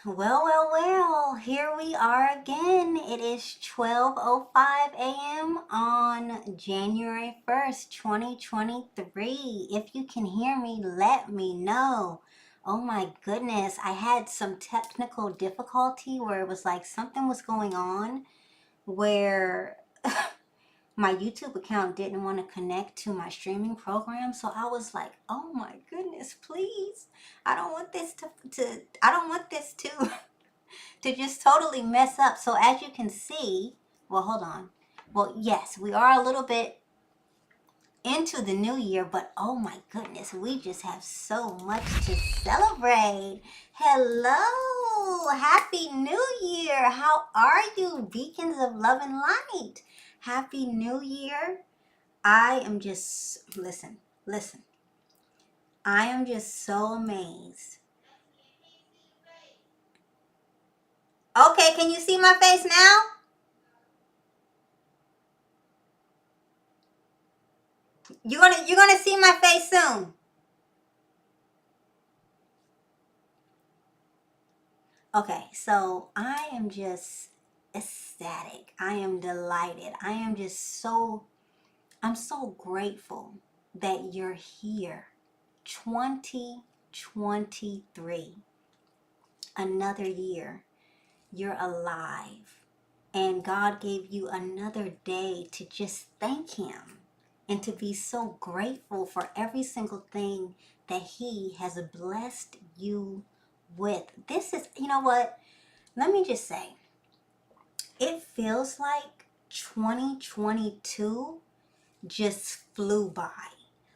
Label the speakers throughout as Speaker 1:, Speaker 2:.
Speaker 1: Well, here we are again. It is 12:05 a.m. on January 1st, 2023. If you can hear me, let me know. Oh my goodness, I had some technical difficulty where it was like something was going on where my YouTube account didn't want to connect to my streaming program. So I was like, oh my goodness, please. I don't want this to to just totally mess up. So as you can see, well, hold on. Well, yes, we are a little bit into the new year, but oh my goodness, we just have so much to celebrate. Hello, happy new year. How are you, beacons of love and light? Happy new year. I am just, listen. I am just so amazed. Okay, can you see my face now? You're gonna see my face soon. Okay, so I am just ecstatic. I am delighted. I'm so grateful that you're here. 2023, another year. You're alive. And God gave you another day to just thank Him and to be so grateful for every single thing that He has blessed you with. This is, you know what? Let me just say, it feels like 2022 just flew by.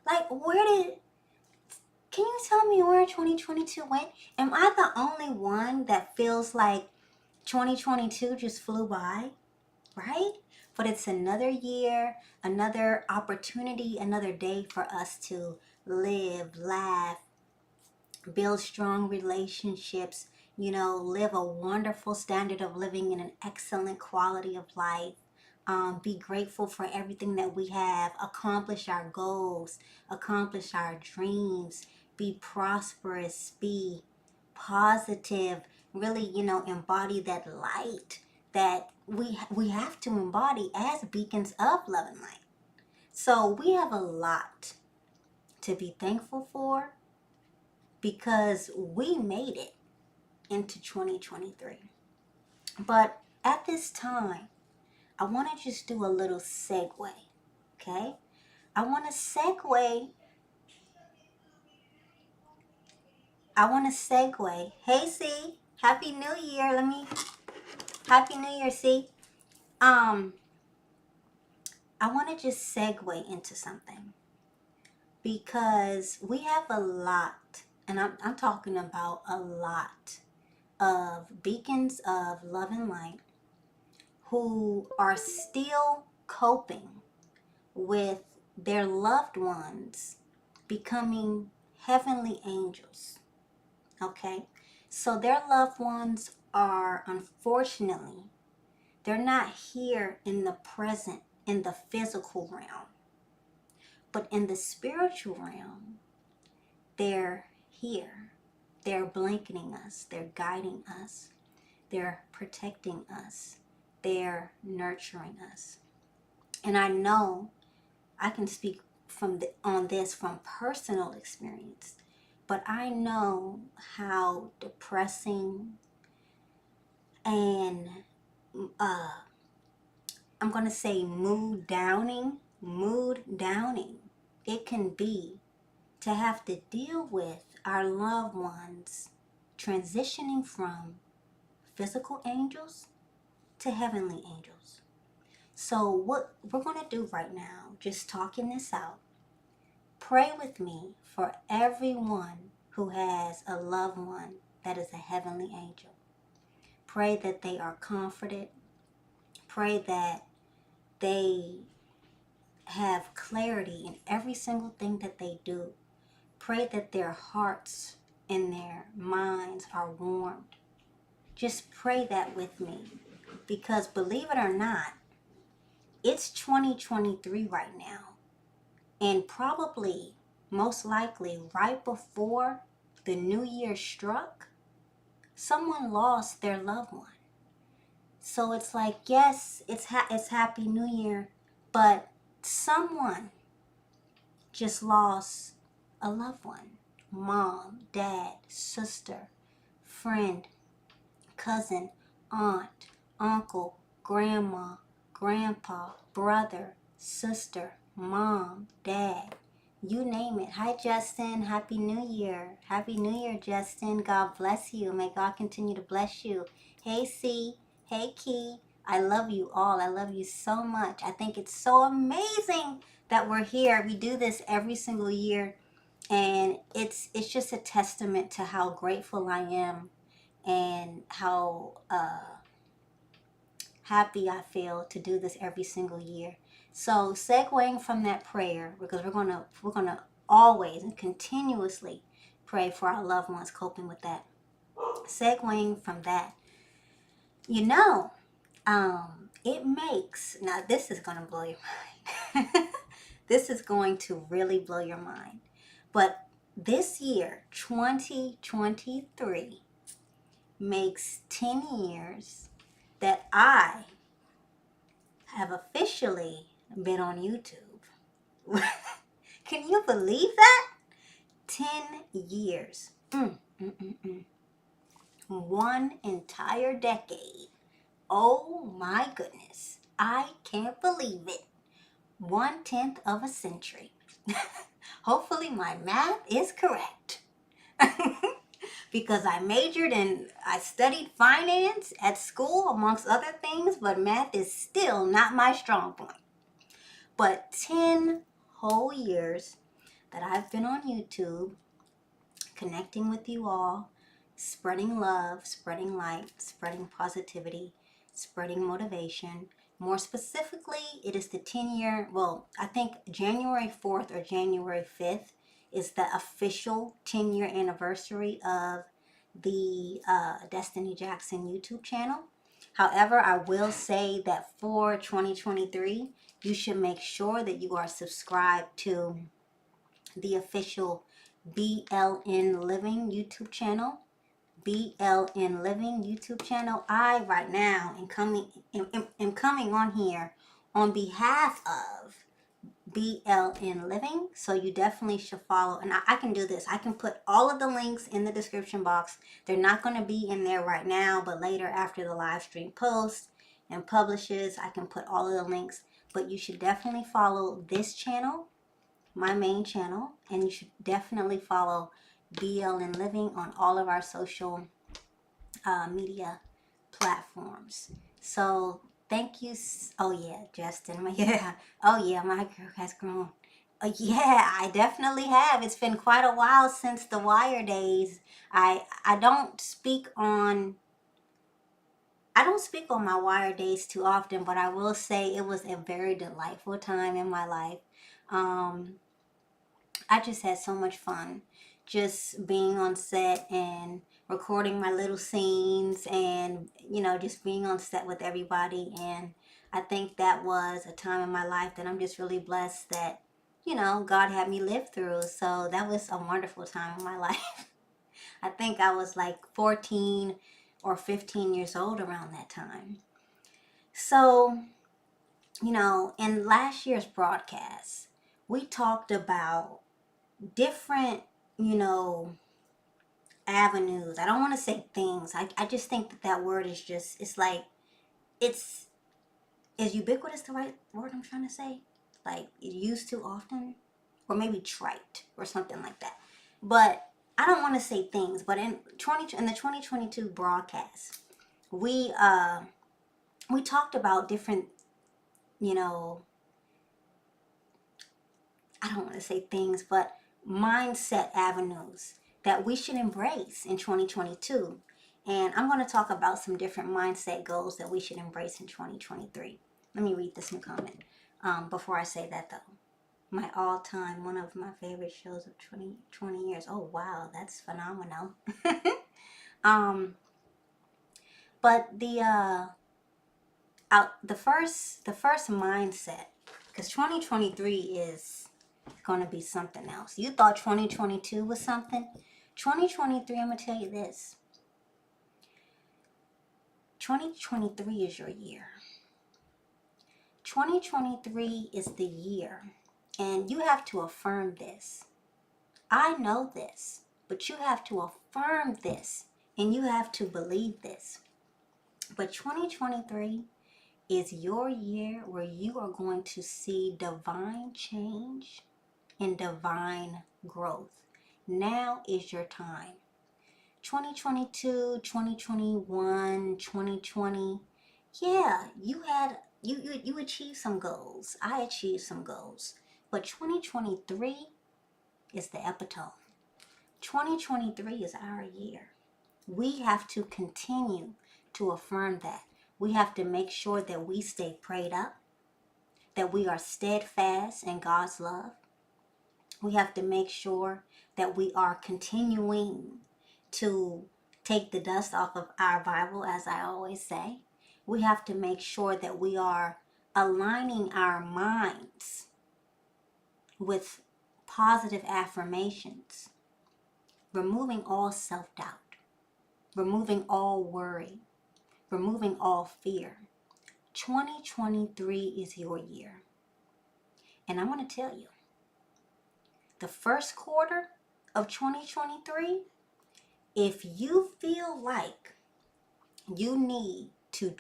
Speaker 1: Like, can you tell me where 2022 went? Am I the only one that feels like 2022 just flew by? Right? But it's another year, another opportunity, another day for us to live, laugh, build strong relationships, live a wonderful standard of living and an excellent quality of life. Be grateful for everything that we have, accomplish our goals, accomplish our dreams, be prosperous, be positive, really, embody that light that we have to embody as beacons of love and light. So we have a lot to be thankful for because we made it into 2023. But at this time, I want to just do a little segue, okay? I want to segue. Hey, C, Happy New Year. Happy New Year, C. I want to just segue into something because we have a lot, and I'm talking about a lot of beacons of love and light who are still coping with their loved ones becoming heavenly angels. Okay? So their loved ones are, unfortunately, they're not here in the present, in the physical realm. But in the spiritual realm, they're here. They're blanketing us. They're guiding us. They're protecting us. They're nurturing us. And I know I can speak on this from personal experience, but I know how depressing and I'm going to say mood downing it can be to have to deal with our loved ones transitioning from physical angels to heavenly angels. So what we're going to do right now, just talking this out, pray with me for everyone who has a loved one that is a heavenly angel. Pray that they are comforted. Pray that they have clarity in every single thing that they do. Pray that their hearts and their minds are warmed. Just pray that with me, because believe it or not, it's 2023 right now. And probably, most likely, right before the new year struck, someone lost their loved one. So it's like, yes, it's Happy New Year, but someone just lost a loved one. Mom, dad, sister, friend, cousin, aunt, uncle, grandma, grandpa, brother, sister, mom, dad, you name it. Hi, Justin. Happy New Year. Happy New Year, Justin. God bless you. May God continue to bless you. Hey, C. Hey, Key. I love you all. I love you so much. I think it's so amazing that we're here. We do this every single year, and it's just a testament to how grateful I am and how happy I feel to do this every single year. So segueing from that prayer, because we're gonna always and continuously pray for our loved ones coping with that. Segueing from that, you know, it makes, now this is gonna blow your mind. This is going to really blow your mind. But this year, 2023, makes 10 years that I have officially been on YouTube. Can you believe that? 10 years. 1 entire decade. Oh my goodness. I can't believe it. 1/10 of a century. Hopefully my math is correct. Because I studied finance at school amongst other things, but math is still not my strong point. But 10 whole years that I've been on YouTube, connecting with you all, spreading love, spreading light, spreading positivity, spreading motivation. More specifically, it is the 10-year, well, I think January 4th or January 5th is the official 10-year anniversary of the Destiny Jackson YouTube channel. However, I will say that for 2023, you should make sure that you are subscribed to the official BLN Living YouTube channel. BLN Living YouTube channel. I right now am coming on here on behalf of BLN Living, so you definitely should follow. And I can do this. I can put all of the links in the description box. They're not going to be in there right now, but later after the live stream posts and publishes, I can put all of the links. But you should definitely follow this channel, my main channel, and you should definitely follow BLN Living on all of our social media platforms. So thank you. Oh yeah, Justin. Yeah. Oh yeah, my girl has grown. Yeah, I definitely have. It's been quite a while since the Wire days. I don't speak on my Wire days too often, but I will say it was a very delightful time in my life. I just had so much fun just being on set and recording my little scenes and, just being on set with everybody. And I think that was a time in my life that I'm just really blessed that, God had me live through. So that was a wonderful time in my life. I think I was like 14 or 15 years old around that time. So, in last year's broadcast, we talked about different, avenues. I don't want to say things. I just think that word is just, it's like, is ubiquitous the right word I'm trying to say? Like, used too often? Or maybe trite or something like that. But I don't want to say things, but in the 2022 broadcast, we talked about different, I don't want to say things, but mindset avenues that we should embrace in 2022. And I'm going to talk about some different mindset goals that we should embrace in 2023. Let me read this new comment before I say that, though. My all-time, one of my favorite shows of 20 years. Oh, wow, that's phenomenal. But the first mindset, because 2023 is going to be something else. You thought 2022 was something. 2023, I'm going to tell you this. 2023 is your year. 2023 is the year, and you have to affirm this. I know this, but you have to affirm this, and you have to believe this. But 2023 is your year where you are going to see divine change and divine growth. Now is your time. 2022, 2021, 2020, yeah, you achieved some goals. I achieved some goals. But 2023 is the epitome. 2023 is our year. We have to continue to affirm that. We have to make sure that we stay prayed up, that we are steadfast in God's love. We have to make sure that we are continuing to take the dust off of our Bible, as I always say. We have to make sure that we are aligning our minds with positive affirmations, removing all self-doubt, removing all worry, removing all fear. 2023 is your year. And I'm going to tell you, the first quarter of 2023, if you feel like you need to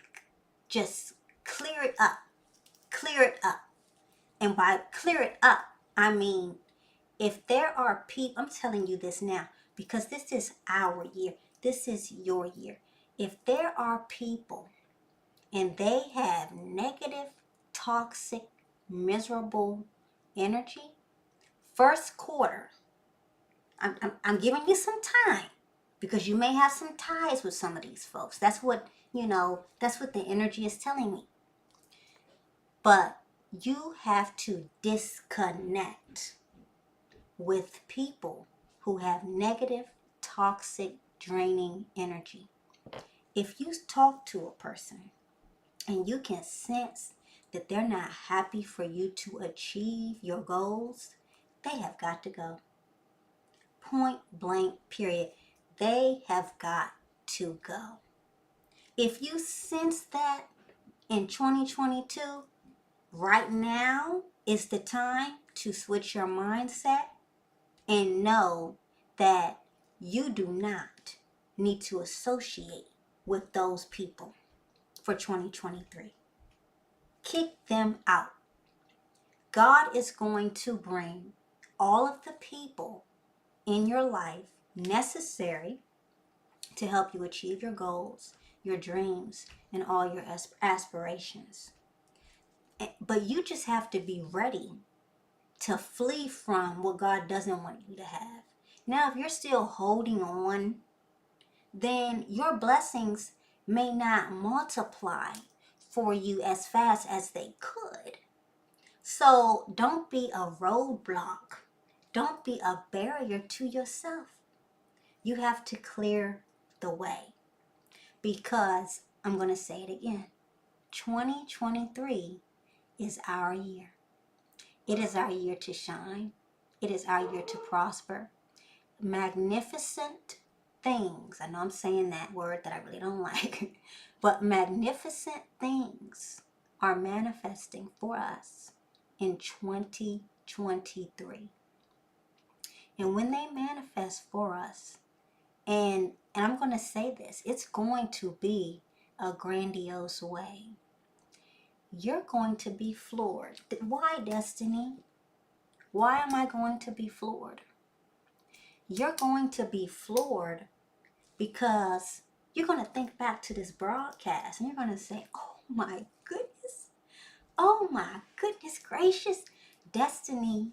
Speaker 1: just clear it up. And by clear it up, I mean, if there are people, I'm telling you this now, because this is our year. This is your year. If there are people and they have negative, toxic, miserable energy, first quarter, I'm giving you some time, because you may have some ties with some of these folks. That's what, that's what the energy is telling me. But you have to disconnect with people who have negative, toxic, draining energy. If you talk to a person and you can sense that they're not happy for you to achieve your goals, they have got to go. Point blank, period. They have got to go. If you sense that in 2022, right now is the time to switch your mindset and know that you do not need to associate with those people for 2023. Kick them out. God is going to bring all of the people in your life necessary to help you achieve your goals, your dreams, and all your aspirations. But you just have to be ready to flee from what God doesn't want you to have. Now, if you're still holding on, then your blessings may not multiply for you as fast as they could. So don't be a roadblock. Don't be a barrier to yourself. You have to clear the way, because I'm going to say it again. 2023 is our year. It is our year to shine. It is our year to prosper. Magnificent things. I know I'm saying that word that I really don't like, but magnificent things are manifesting for us in 2023. And when they manifest for us, and I'm going to say this, it's going to be a grandiose way. You're going to be floored. Why, Destiny? Why am I going to be floored? You're going to be floored because you're going to think back to this broadcast and you're going to say, oh my goodness. Oh my goodness gracious. Destiny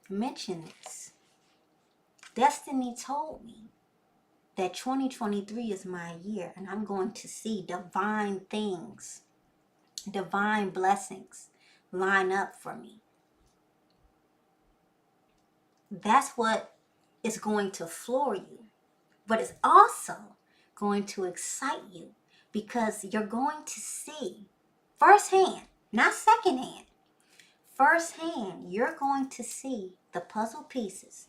Speaker 1: mentioned this. Destiny told me that 2023 is my year and I'm going to see divine things, divine blessings line up for me. That's what is going to floor you, but it's also going to excite you, because you're going to see firsthand, not secondhand, firsthand, you're going to see the puzzle pieces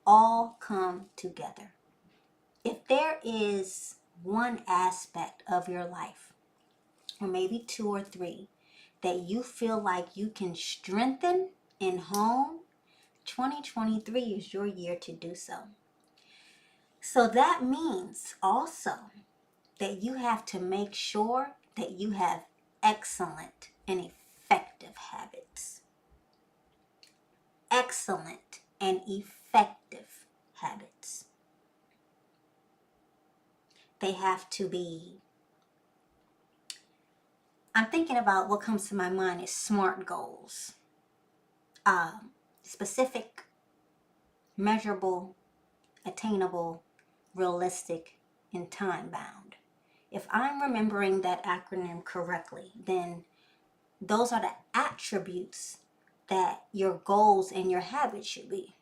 Speaker 1: all come together. If there is one aspect of your life, or maybe two or three, that you feel like you can strengthen and hone, 2023 is your year to do so. So that means also that you have to make sure that you have excellent and effective habits. Excellent and effective habits. They have to be, I'm thinking about what comes to my mind is SMART goals. Specific, measurable, attainable, realistic, and time bound. If I'm remembering that acronym correctly, then those are the attributes that your goals and your habits should be.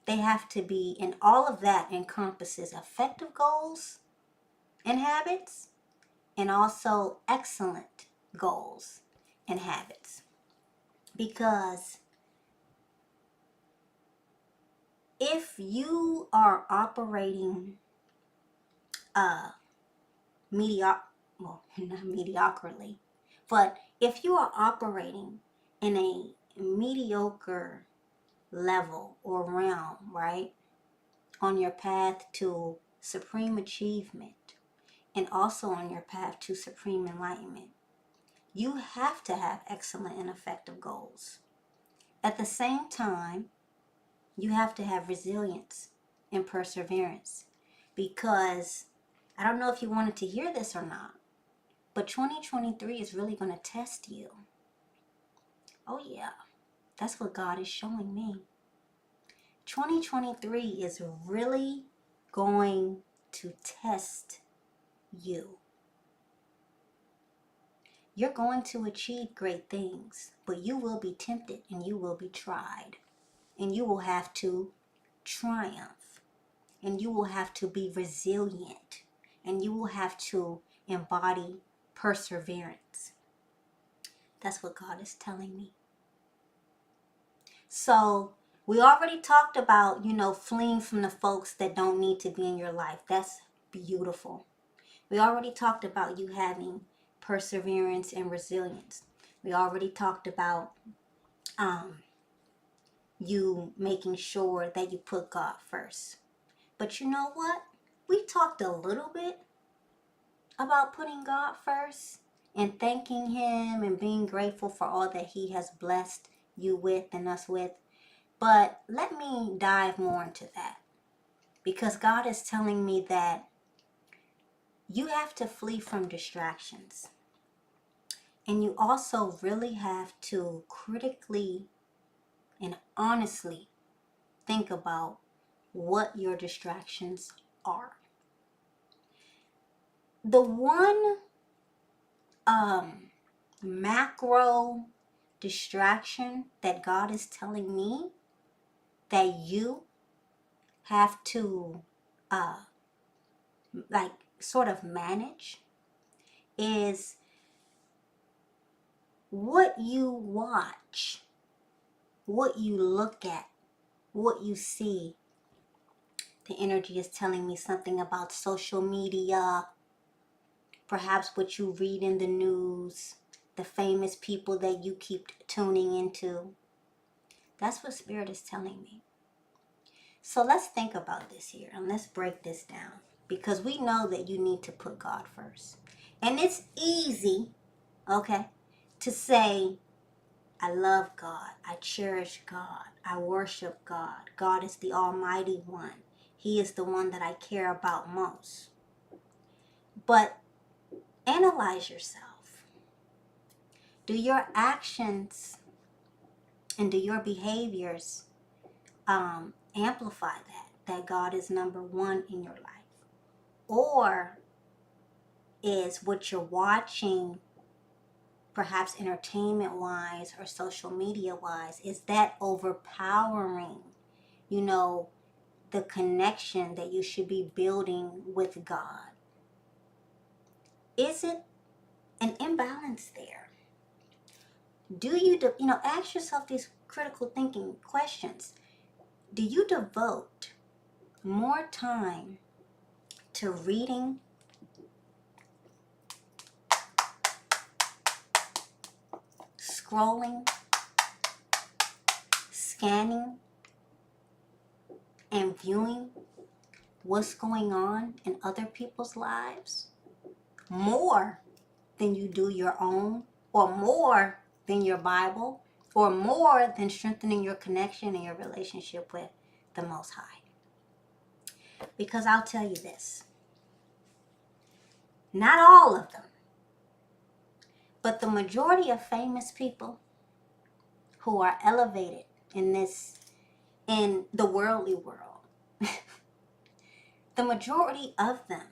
Speaker 1: They have to be, and all of that encompasses effective goals and habits, and also excellent goals and habits. Because if you are operating not mediocrely, but if you are operating in a mediocre level or realm, right, on your path to supreme achievement and also on your path to supreme enlightenment, you have to have excellent and effective goals. At the same time, you have to have resilience and perseverance, because I don't know if you wanted to hear this or not, but 2023 is really going to test you. Oh yeah, that's what God is showing me. 2023 is really going to test you. You're going to achieve great things, but you will be tempted and you will be tried. And you will have to triumph. And you will have to be resilient. And you will have to embody perseverance. That's what God is telling me. So we already talked about, fleeing from the folks that don't need to be in your life. That's beautiful. We already talked about you having perseverance and resilience. We already talked about you making sure that you put God first. But you know what? We talked a little bit about putting God first and thanking Him and being grateful for all that He has blessed you with and us with. But let me dive more into that, because God is telling me that you have to flee from distractions. And you also really have to critically and honestly think about what your distractions are. The one macro distraction that God is telling me that you have to sort of manage is what you watch, what you look at, what you see. The energy is telling me something about social media, perhaps what you read in the news, the famous people that you keep tuning into. That's what Spirit is telling me. So let's think about this here and let's break this down, because we know that you need to put God first. And it's easy, okay, to say, I love God, I cherish God, I worship God. God is the Almighty One. He is the one that I care about most. But analyze yourself. Do your actions and do your behaviors amplify that God is number one in your life? Or is what you're watching, perhaps entertainment-wise or social media-wise, is that overpowering, the connection that you should be building with God? Is it an imbalance there? Do you, ask yourself these critical thinking questions. Do you devote more time to reading scrolling, scanning, and viewing what's going on in other people's lives more than you do your own, or more than your Bible, or more than strengthening your connection and your relationship with the Most High. Because I'll tell you this, not all of them, but the majority of famous people who are elevated in the worldly world, the majority of them,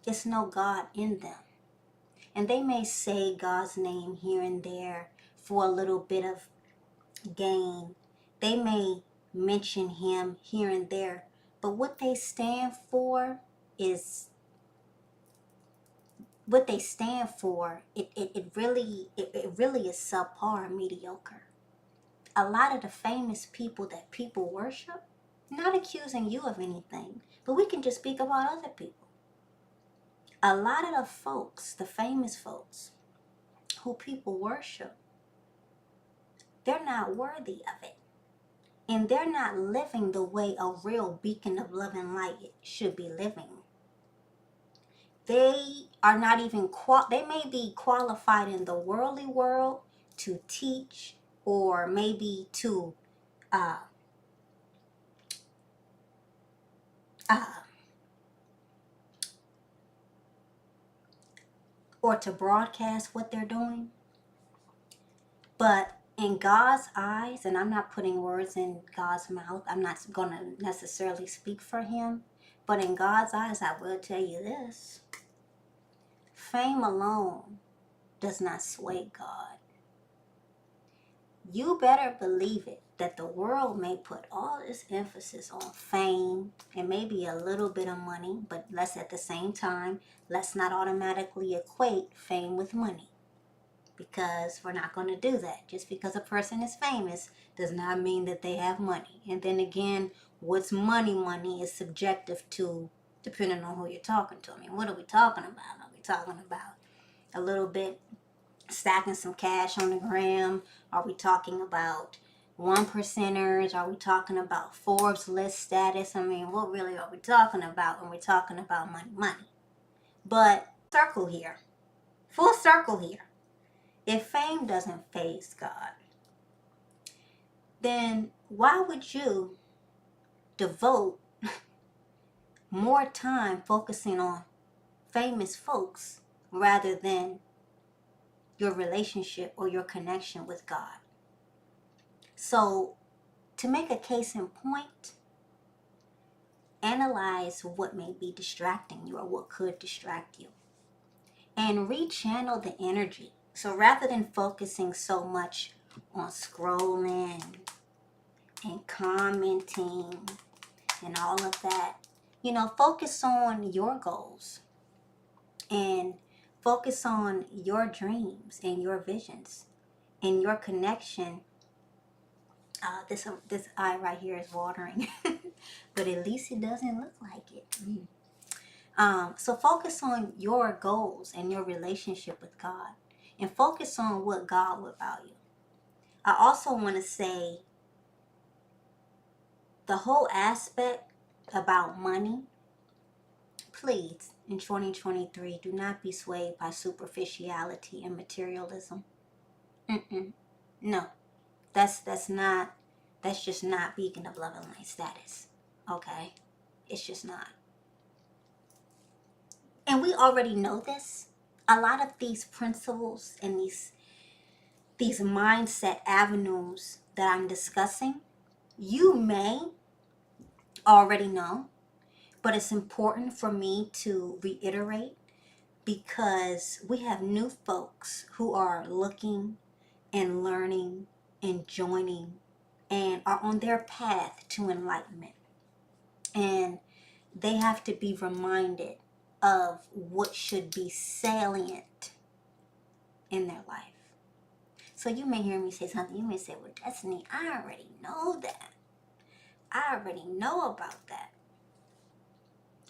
Speaker 1: it's no God in them. And they may say God's name here and there for a little bit of gain. They may mention him here and there, but what they stand for, it really is subpar, mediocre. A lot of the famous people that people worship, not accusing you of anything, but we can just speak about other people. A lot of the folks, the famous folks who people worship, they're not worthy of it. And they're not living the way a real beacon of love and light should be living. They are not even, they may be qualified in the worldly world to teach, or maybe to or to broadcast what they're doing. But in God's eyes, and I'm not putting words in God's mouth, I'm not going to necessarily speak for him, but in God's eyes, I will tell you this. Fame alone does not sway God. You better believe it, that the world may put all this emphasis on fame and maybe a little bit of money, but let's at the same time, let's not automatically equate fame with money, because we're not going to do that. Just because a person is famous does not mean that they have money. And then again, what's money? Money is subjective to, depending on who you're talking to. I mean, what are we talking about? Are we talking about a little bit stacking some cash on the gram? Are we talking about 1%ers? Are we talking about Forbes list status? I mean, what really are we talking about when we're talking about money? But full circle here. If fame doesn't faze God, then why would you devote more time focusing on famous folks rather than your relationship or your connection with God? So, to make a case in point, analyze what may be distracting you or what could distract you, and rechannel the energy. So rather than focusing so much on scrolling and commenting and all of that, focus on your goals and focus on your dreams and your visions and your connection. This eye right here is watering, but at least it doesn't look like it. So focus on your goals and your relationship with God, and focus on what God would value. I also want to say the whole aspect about money, please, in 2023, do not be swayed by superficiality and materialism. No, that's just not beacon of love and light status. Okay? It's just not. And we already know this. A lot of these principles and these mindset avenues that I'm discussing, you may already know, but it's important for me to reiterate, because we have new folks who are looking and learning and joining and are on their path to enlightenment. And they have to be reminded of what should be salient in their life. So you may hear me say something. You may say, well, Destiny, I already know that. I already know about that.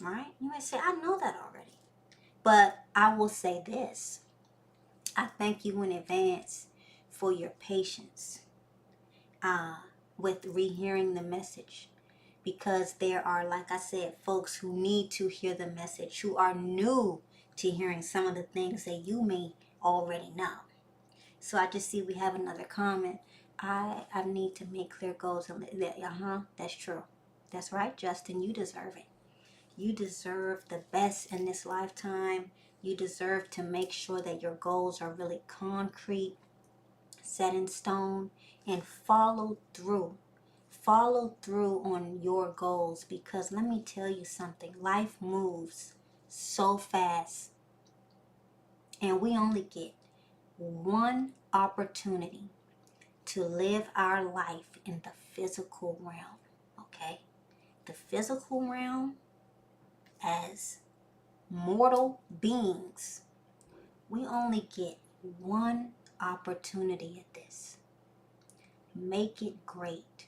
Speaker 1: Right? You may say, I know that already. But I will say this. I thank you in advance for your patience with rehearing the message. Because there are, like I said, folks who need to hear the message, who are new to hearing some of the things that you may already know. So I just see we have another comment. I need to make clear goals. That's true. That's right, Justin. You deserve it. You deserve the best in this lifetime. You deserve to make sure that your goals are really concrete, set in stone, and follow through. Follow through on your goals, because let me tell you something. Life moves so fast, and we only get one opportunity to live our life in the physical realm. Okay? The physical realm, as mortal beings, we only get one opportunity at this. Make it great.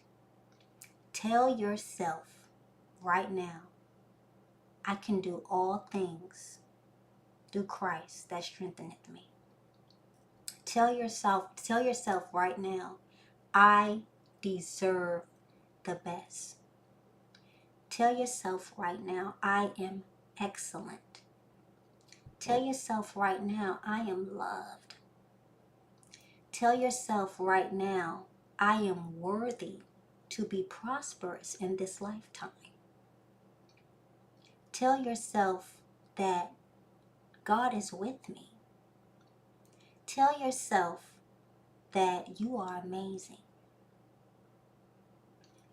Speaker 1: Tell yourself right now, I can do all things through Christ that strengtheneth me. Tell yourself right now, I deserve the best. Tell yourself right now, I am excellent. Tell yourself right now, I am loved. Tell yourself right now, I am worthy to be prosperous in this lifetime. Tell yourself that God is with me. Tell yourself that you are amazing.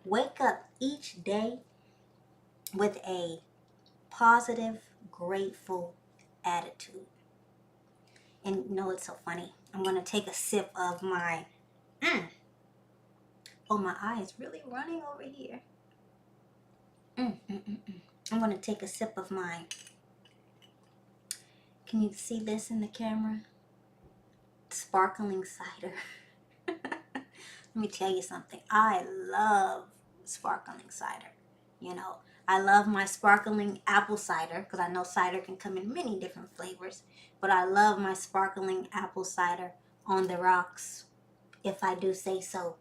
Speaker 1: Wake up each day with a positive, grateful attitude. And you know, it's so funny. I'm going to take a sip of my... Oh, my eye is really running over here. I'm going to take a sip of my... Can you see this in the camera? Sparkling cider. Let me tell you something. I love sparkling cider. You know, I love my sparkling apple cider, because I know cider can come in many different flavors. But I love my sparkling apple cider on the rocks, if I do say so,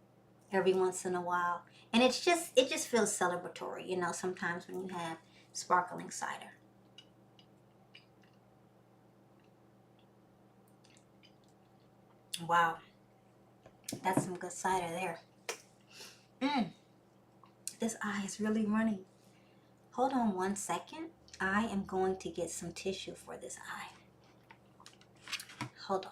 Speaker 1: every once in a while. And it just feels celebratory, you know, sometimes when you have sparkling cider. Wow. That's some good cider there. This eye is really running. Hold on one second. I am going to get some tissue for this eye. Hold on.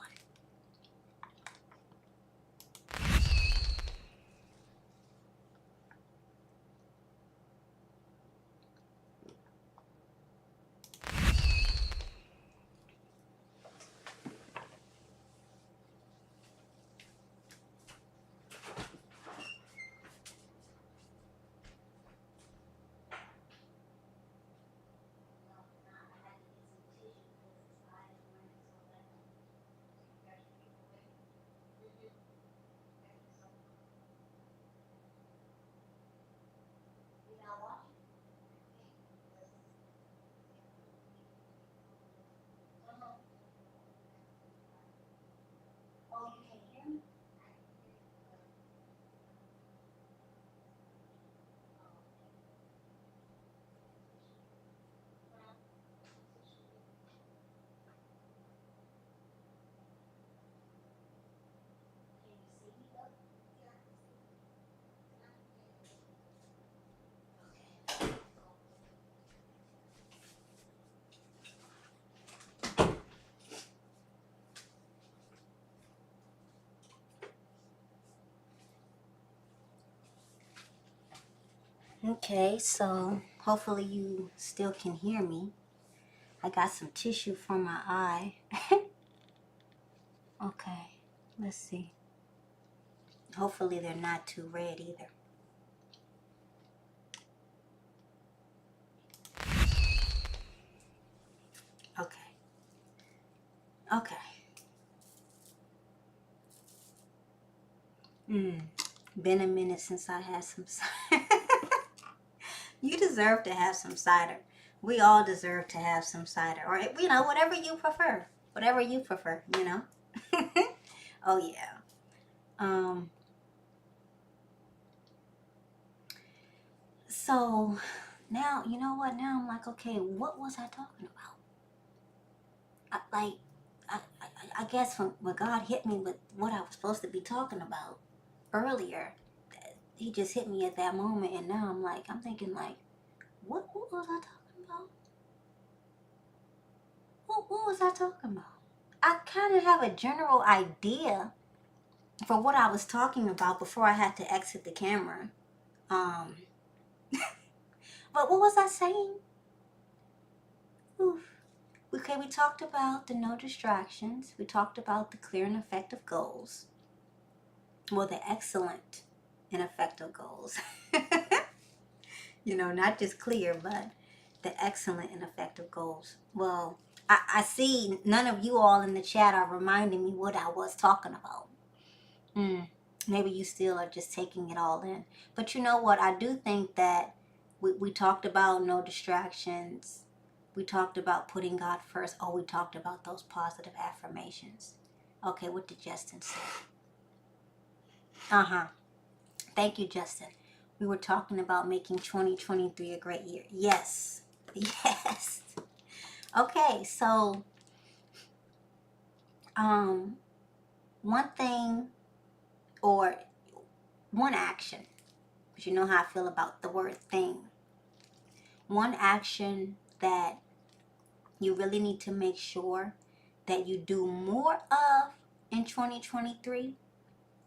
Speaker 1: Okay, so hopefully you still can hear me. I got some tissue for my eye. Okay, let's see. Hopefully they're not too red either. Okay. Okay. Been a minute since I had some cider. You deserve to have some cider. We all deserve to have some cider. Or, whatever you prefer. Whatever you prefer, Oh, yeah. So now, you know what? Now I'm like, okay, what was I talking about? I guess when God hit me with what I was supposed to be talking about earlier, he just hit me at that moment, and now I'm thinking like, what was I talking about? What was I talking about? I kind of have a general idea for what I was talking about before I had to exit the camera. Um, but what was I saying? Oof. Okay, we talked about the no distractions. We talked about the clear and effective goals. Well, the excellent and effective goals. Not just clear, but the excellent and effective goals. Well, I see none of you all in the chat are reminding me what I was talking about. Maybe you still are just taking it all in. But you know what? I do think that we talked about no distractions. We talked about putting God first. Oh, we talked about those positive affirmations. Okay, what did Justin say? Thank you, Justin. We were talking about making 2023 a great year. Yes. Yes. Okay, so one thing or one action, because you know how I feel about the word thing. One action that you really need to make sure that you do more of in 2023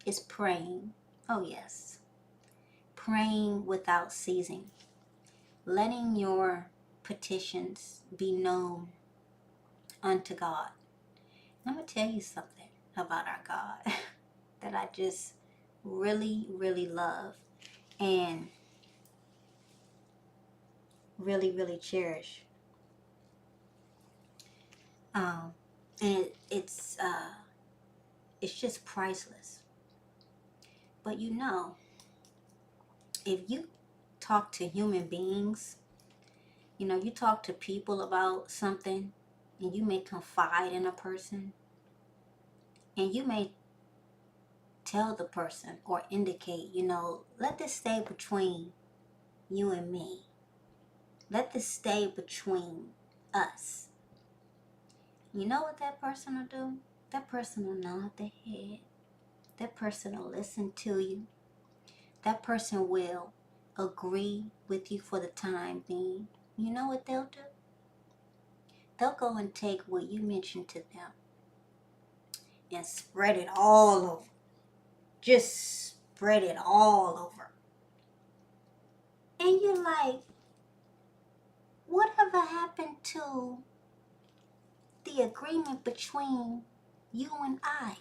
Speaker 1: is praying. Oh, yes. Praying without ceasing. Letting your petitions be known unto God. I'm going to tell you something about our God that I just really, really love and really, really cherish. And it's just priceless. But if you talk to human beings, you talk to people about something, and you may confide in a person, and you may tell the person or indicate, let this stay between you and me. Let this stay between us. You know what that person will do? That person will nod their head. That person will listen to you. That person will agree with you for the time being. You know what they'll do? They'll go and take what you mentioned to them and spread it all over. Just spread it all over. And you're like, whatever happened to the agreement between you and I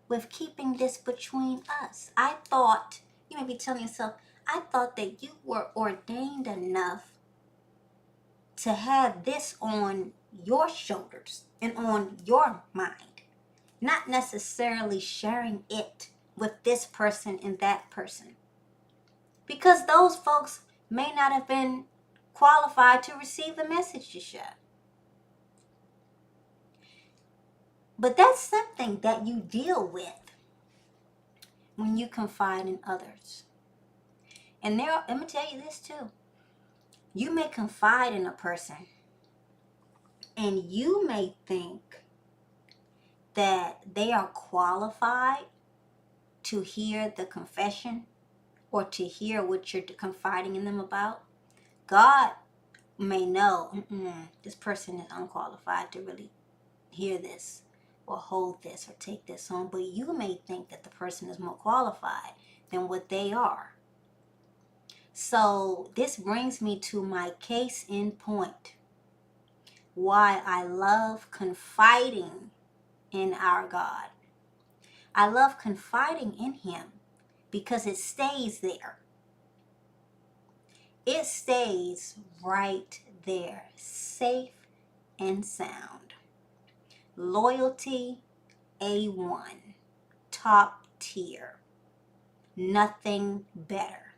Speaker 1: with keeping this between us? I thought, you may be telling yourself, I thought that you were ordained enough to have this on your shoulders and on your mind, not necessarily sharing it with this person and that person, because those folks may not have been qualified to receive the message you share. But that's something that you deal with when you confide in others. And let me tell you this too. You may confide in a person and you may think that they are qualified to hear the confession or to hear what you're confiding in them about. God may know this person is unqualified to really hear this or hold this or take this on, but you may think that the person is more qualified than what they are. So this brings me to my case in point, why I love confiding in our God. I love confiding in Him because it stays there. It stays right there, safe and sound. Loyalty, A1, top tier, nothing better.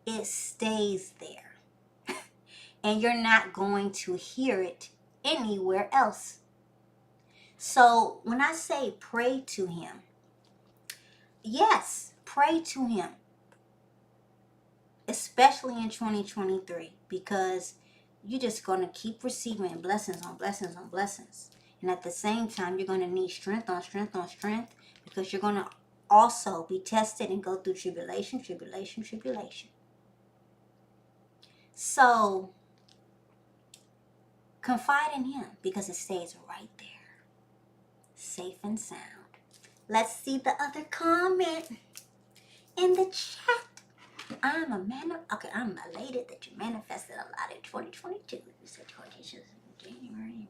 Speaker 1: It stays there. And you're not going to hear it anywhere else. So when I say pray to Him, yes, pray to him, especially in 2023, because you're just going to keep receiving blessings on blessings on blessings. And at the same time, you're going to need strength on strength on strength, because you're going to also be tested and go through tribulation, tribulation, tribulation. So confide in him, because it stays right there, safe and sound. Let's see the other comment in the chat. I'm elated that you manifested a lot in 2022. You said 2022 January.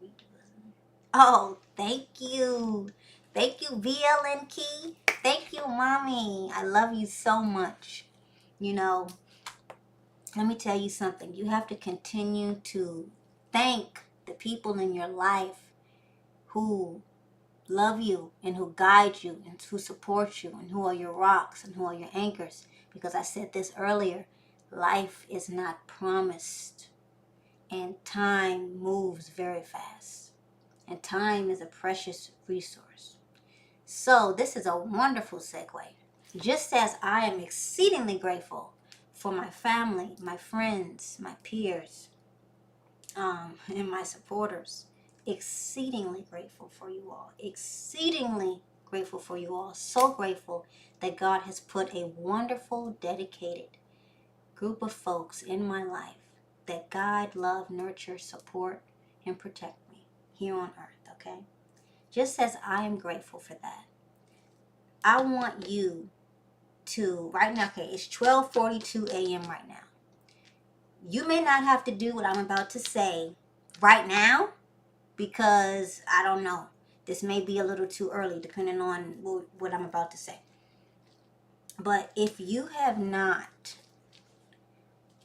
Speaker 1: Oh, thank you. Thank you, BLN Key. Thank you, Mommy. I love you so much. You know, let me tell you something. You have to continue to thank the people in your life who love you and who guide you and who support you and who are your rocks and who are your anchors. Because I said this earlier, life is not promised, and time moves very fast, and time is a precious resource. So this is a wonderful segue. Just as I am exceedingly grateful for my family, my friends, my peers, and my supporters, exceedingly grateful for you all. Exceedingly grateful for you all. So grateful that God has put a wonderful, dedicated group of folks in my life that guide, love, nurture, support, and protect me here on earth, okay? Just as I am grateful for that, I want you to, right now, okay, it's 12:42 a.m. right now. You may not have to do what I'm about to say right now, because I don't know. This may be a little too early depending on what I'm about to say. But if you have not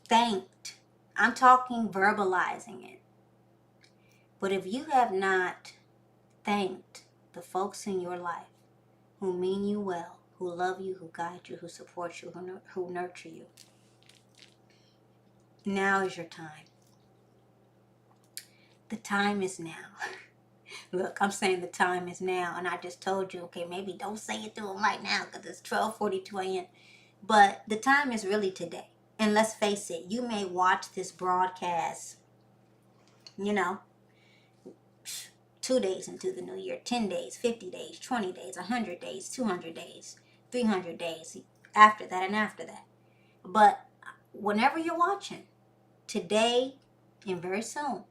Speaker 1: thanked, I'm talking verbalizing it, but if you have not thanked the folks in your life who mean you well, who love you, who guide you, who support you, who nurture you, now is your time. The time is now. Look, I'm saying the time is now, and I just told you, okay, maybe don't say it to them right now because it's 12:42 a.m. But the time is really today. And let's face it, you may watch this broadcast, 2 days into the new year, 10 days, 50 days, 20 days, 100 days, 200 days, 300 days, after that and after that. But whenever you're watching, today and very soon,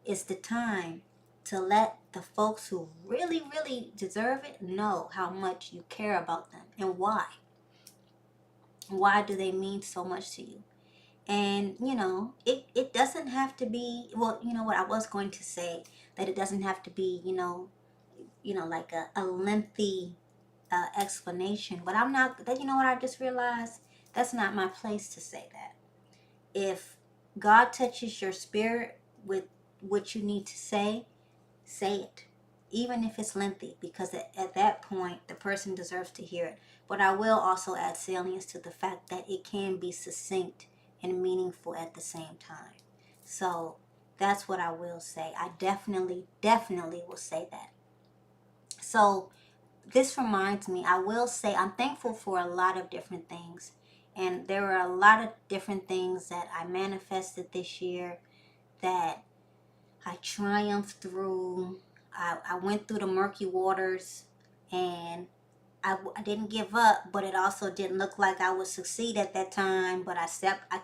Speaker 1: is the time to let the folks who really, really deserve it know how much you care about them and why. Why do they mean so much to you? And, it doesn't have to be, well, you know what, I was going to say that it doesn't have to be, like a lengthy explanation. But I'm not, you know what I just realized? That's not my place to say that. If God touches your spirit with what you need to say it. Even if it's lengthy, because at that point, the person deserves to hear it. But I will also add salience to the fact that it can be succinct and meaningful at the same time. So that's what I will say. I definitely will say that. So this reminds me, I will say I'm thankful for a lot of different things. And there were a lot of different things that I manifested this year that I triumphed through. I went through the murky waters, and I didn't give up, but it also didn't look like I would succeed at that time. But I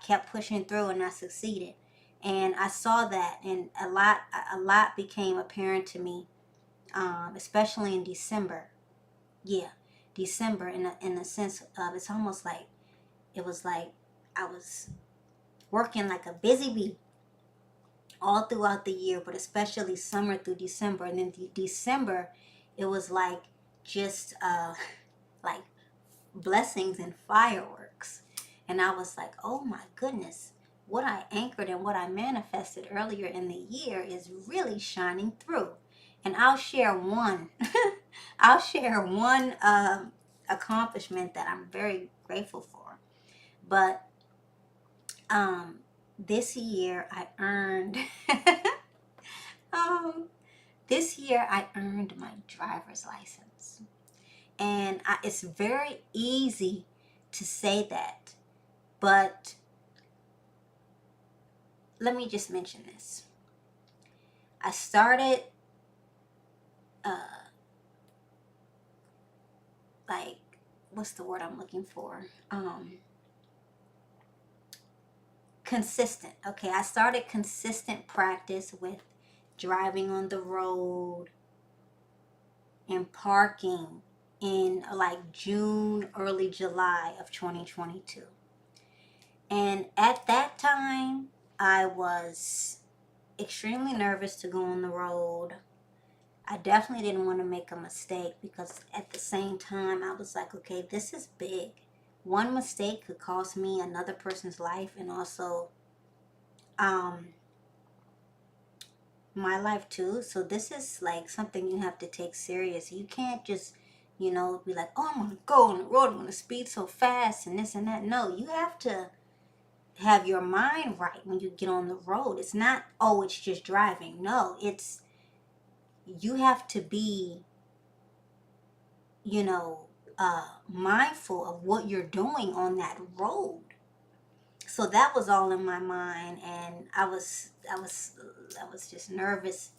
Speaker 1: kept pushing through, and I succeeded. And I saw that, and a lot became apparent to me, especially in December. Yeah, December, in the sense of, it's almost like it was like I was working like a busy bee all throughout the year, but especially summer through December. And then December, it was like just like blessings and fireworks. And I was like, oh my goodness, what I anchored and what I manifested earlier in the year is really shining through. And I'll share one. I'll share one accomplishment that I'm very grateful for. But this year I earned this year I earned my driver's license. And it's very easy to say that. But let me just mention this. I started like, what's the word I'm looking for? Consistent. Okay, I started consistent practice with driving on the road and parking in like June, early July of 2022. And at that time, I was extremely nervous to go on the road. I definitely didn't want to make a mistake, because at the same time, I was like, okay, this is big. One mistake could cost me another person's life, and also my life too. So this is like something you have to take serious. You can't just, be like, oh, I'm gonna go on the road, I'm gonna speed so fast and this and that. No, you have to have your mind right when you get on the road. It's not, oh, it's just driving. No, it's, you have to be, mindful of what you're doing on that road. So that was all in my mind, and I was just nervous.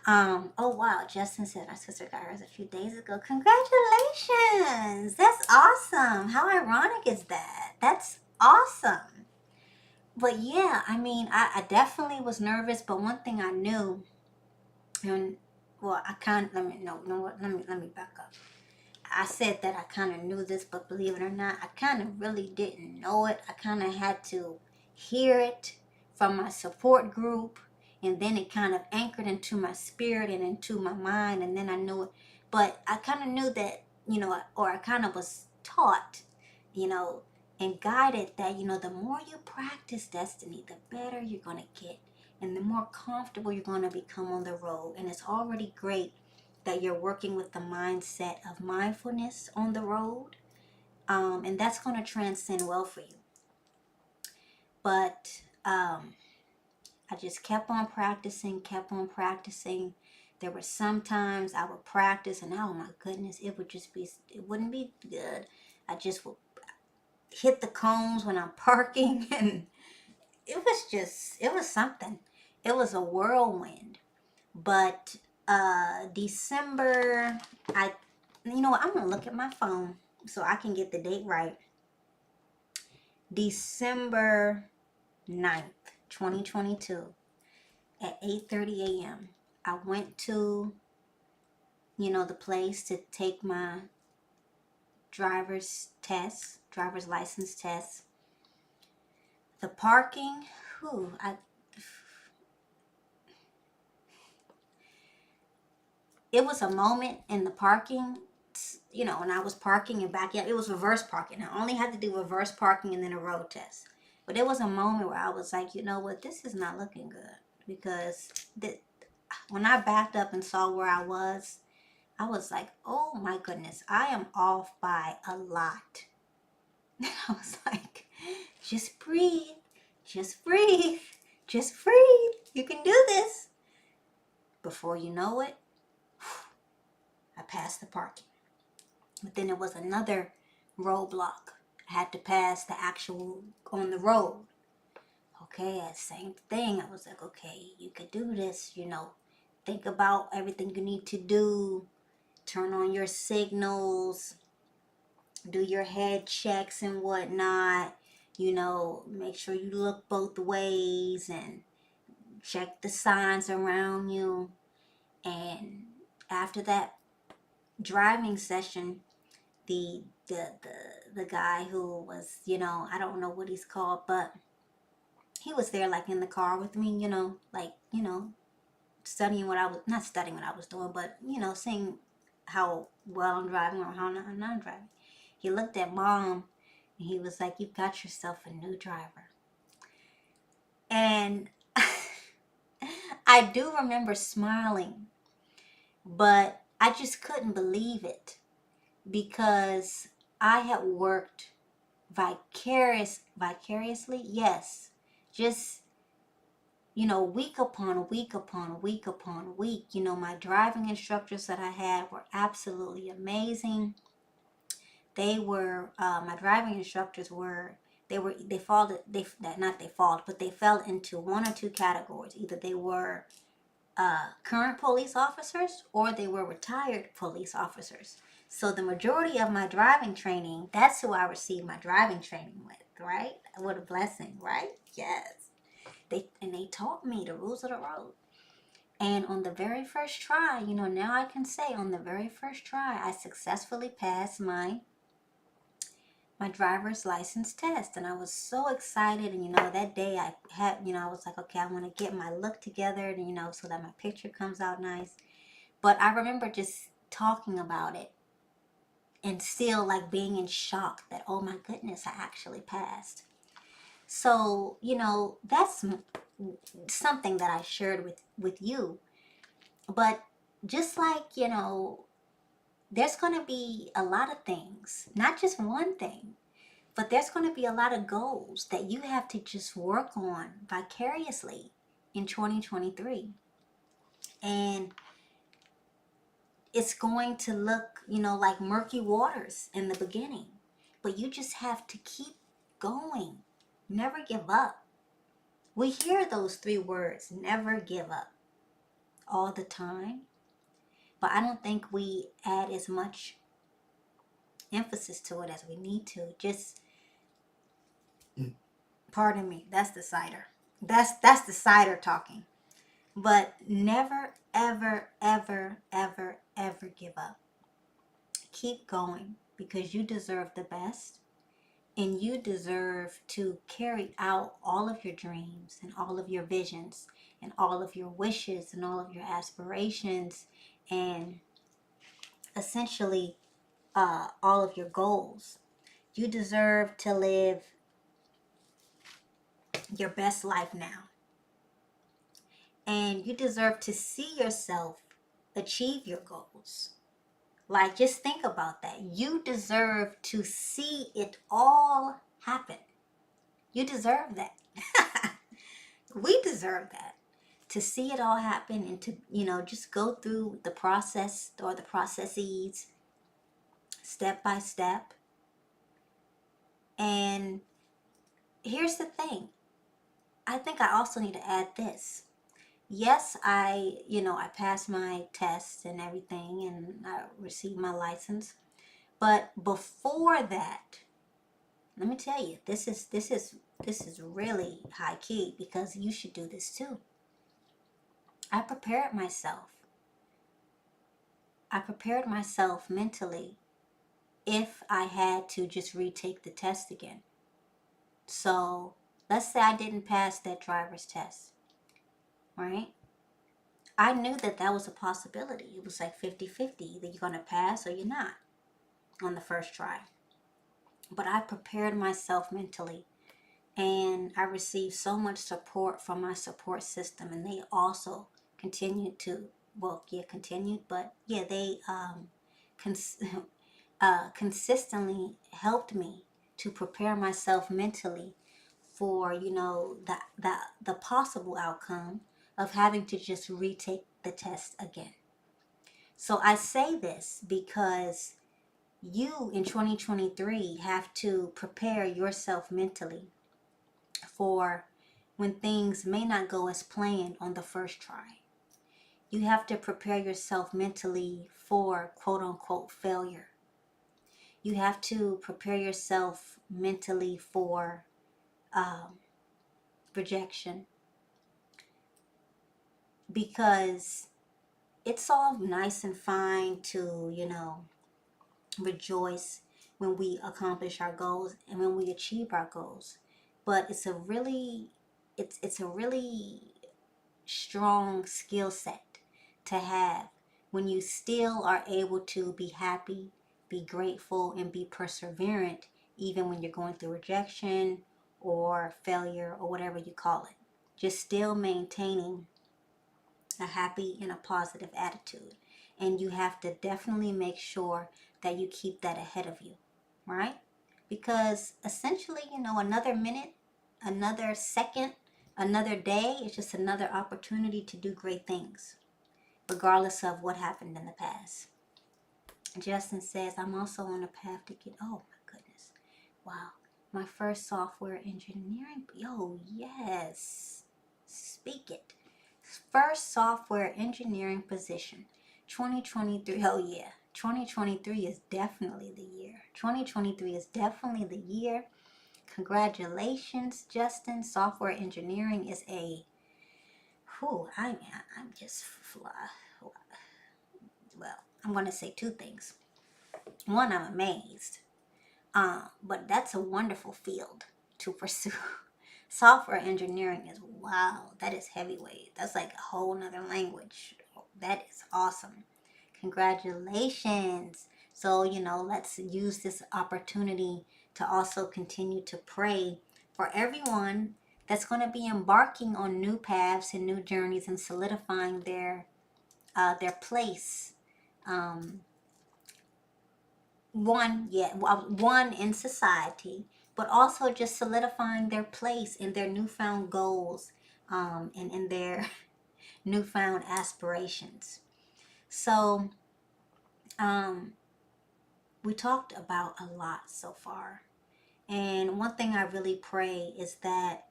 Speaker 1: Oh wow, Justin said my sister got hers a few days ago. Congratulations! That's awesome. How ironic is that? That's awesome. But yeah, I mean, I definitely was nervous, but one thing I knew, and well, I can't, let me, no, no, let me back up. I said that I kind of knew this, but believe it or not, I kind of really didn't know it. I kind of had to hear it from my support group, and then it kind of anchored into my spirit and into my mind, and then I knew it. But I kind of knew that, or I kind of was taught, and guided that, the more you practice Destiny, the better you're going to get, and the more comfortable you're going to become on the road. And it's already great that you're working with the mindset of mindfulness on the road, and that's going to transcend well for you. But I just kept on practicing. There were some times I would practice and, oh my goodness, it wouldn't be good. I just would hit the cones when I'm parking, and it was something. It was a whirlwind. But December, I'm gonna look at my phone so I can get the date right. December 9th, 2022 at 8:30 a.m. I went to, the place to take my driver's license test. The parking, it was a moment in the parking, when I was parking and backing up. It was reverse parking. I only had to do reverse parking and then a road test. But there was a moment where I was like, you know what, this is not looking good. Because when I backed up and saw where I was like, oh my goodness, I am off by a lot. And I was like, just breathe, just breathe, just breathe. You can do this. Before you know it, I passed the parking. But then there was another roadblock. I had to pass the actual on the road. Okay, same thing. I was like, okay, you could do this, Think about everything you need to do. Turn on your signals. Do your head checks and whatnot. Make sure you look both ways and check the signs around you. And after that driving session, the guy who was, I don't know what he's called, but he was there like in the car with me, studying what I was, not studying what I was doing, but, seeing how well I'm driving or how I'm not driving. He looked at Mom and he was like, you've got yourself a new driver. And I do remember smiling, but I just couldn't believe it, because I had worked vicariously, yes, just, you know, week upon week upon week upon week, you know, my driving instructors that I had were absolutely amazing. They were, my driving instructors were, they fall, not they fall, but they fell into one or two categories. Either they were current police officers or they were retired police officers. So the majority of my driving training, that's who I received my driving training with, right? What a blessing, right? Yes. They taught me the rules of the road. And on the very first try, you know, now I can say on the very first try, I successfully passed my driver's license test. And I was so excited. And, you know, that day I had, you know, I was like, okay, I want to get my look together, and, you know, so that my picture comes out nice. But I remember just talking about it and still like being in shock that, oh my goodness, I actually passed. So, you know, that's something that I shared with you. But just like, you know, there's going to be a lot of things, not just one thing, but there's going to be a lot of goals that you have to just work on vicariously in 2023. And it's going to look, you know, like murky waters in the beginning, but you just have to keep going. Never give up. We hear those three words, never give up, all the time, but I don't think we add as much emphasis to it as we need to. Just, pardon me, that's the cider. That's the cider talking. But never, ever, ever, ever, ever give up. Keep going, because you deserve the best. And you deserve to carry out all of your dreams and all of your visions and all of your wishes and all of your aspirations, and essentially all of your goals. You deserve to live your best life now. And you deserve to see yourself achieve your goals. Like, just think about that. You deserve to see it all happen. You deserve that. We deserve that. To see it all happen and to, you know, just go through the process or the processes step by step. And here's the thing. I think I also need to add this. Yes, I passed my tests and everything, and I received my license. But before that, let me tell you, this is really high key, because you should do this too. I prepared myself. I prepared myself mentally if I had to just retake the test again. So let's say I didn't pass that driver's test, right? I knew that that was a possibility. It was like 50-50. Either you're going to pass or you're not on the first try. But I prepared myself mentally, and I received so much support from my support system, and they also continued to, they consistently helped me to prepare myself mentally for, you know, the possible outcome of having to just retake the test again. So I say this because you in 2023 have to prepare yourself mentally for when things may not go as planned on the first try. You have to prepare yourself mentally for quote unquote failure. You have to prepare yourself mentally for rejection, because it's all nice and fine to, you know, rejoice when we accomplish our goals and when we achieve our goals. But it's a really strong skill set to have when you still are able to be happy, be grateful, and be perseverant even when you're going through rejection or failure or whatever you call it. Just still maintaining a happy and a positive attitude. And you have to definitely make sure that you keep that ahead of you, right? Because essentially, you know, another minute, another second, Another day is just another opportunity to do great things, regardless of what happened in the past. Justin says, I'm also on a path to get, oh my goodness. Wow. My first software engineering, yes. Speak it. First software engineering position. 2023, oh yeah. 2023 is definitely the year. 2023 is definitely the year. Congratulations, Justin. Software engineering is I'm just fly. Well, I'm going to say two things. One, I'm amazed. But that's a wonderful field to pursue. Software engineering is, wow, that is heavyweight. That's like a whole nother language. That is awesome. Congratulations. So, let's use this opportunity to also continue to pray for everyone that's going to be embarking on new paths and new journeys and solidifying their place. One in society, but also just solidifying their place in their newfound goals, and in their newfound aspirations. So, we talked about a lot so far. And one thing I really pray is that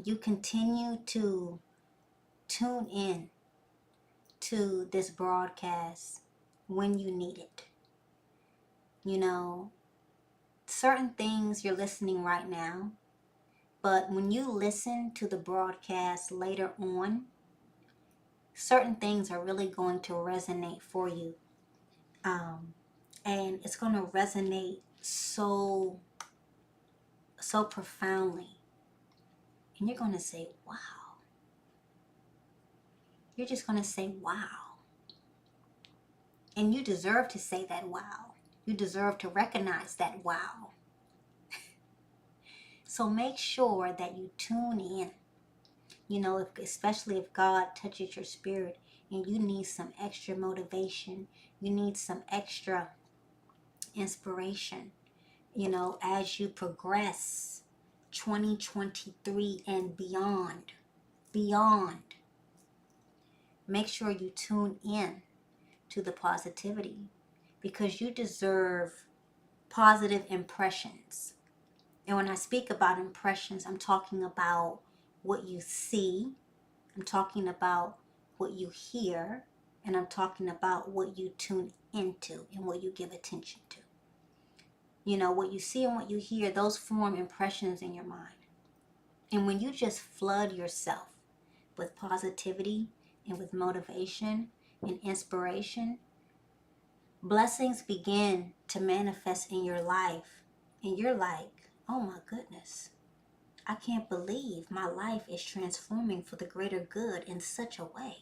Speaker 1: you continue to tune in to this broadcast when you need it. Certain things you're listening right now, but when you listen to the broadcast later on, certain things are really going to resonate for you. And it's going to resonate so profoundly. And you're going to say, wow. You're just going to say, wow. And you deserve to say that wow. You deserve to recognize that wow. So make sure that you tune in. Especially if God touches your spirit and you need some extra motivation, you need some extra inspiration, as you progress 2023 and beyond. Make sure you tune in to the positivity, because you deserve positive impressions. And when I speak about impressions, I'm talking about what you see, I'm talking about what you hear, and I'm talking about what you tune into and what you give attention to. What you see and what you hear, those form impressions in your mind. And when you just flood yourself with positivity and with motivation and inspiration, blessings begin to manifest in your life. And you're like, oh my goodness, I can't believe my life is transforming for the greater good in such a way.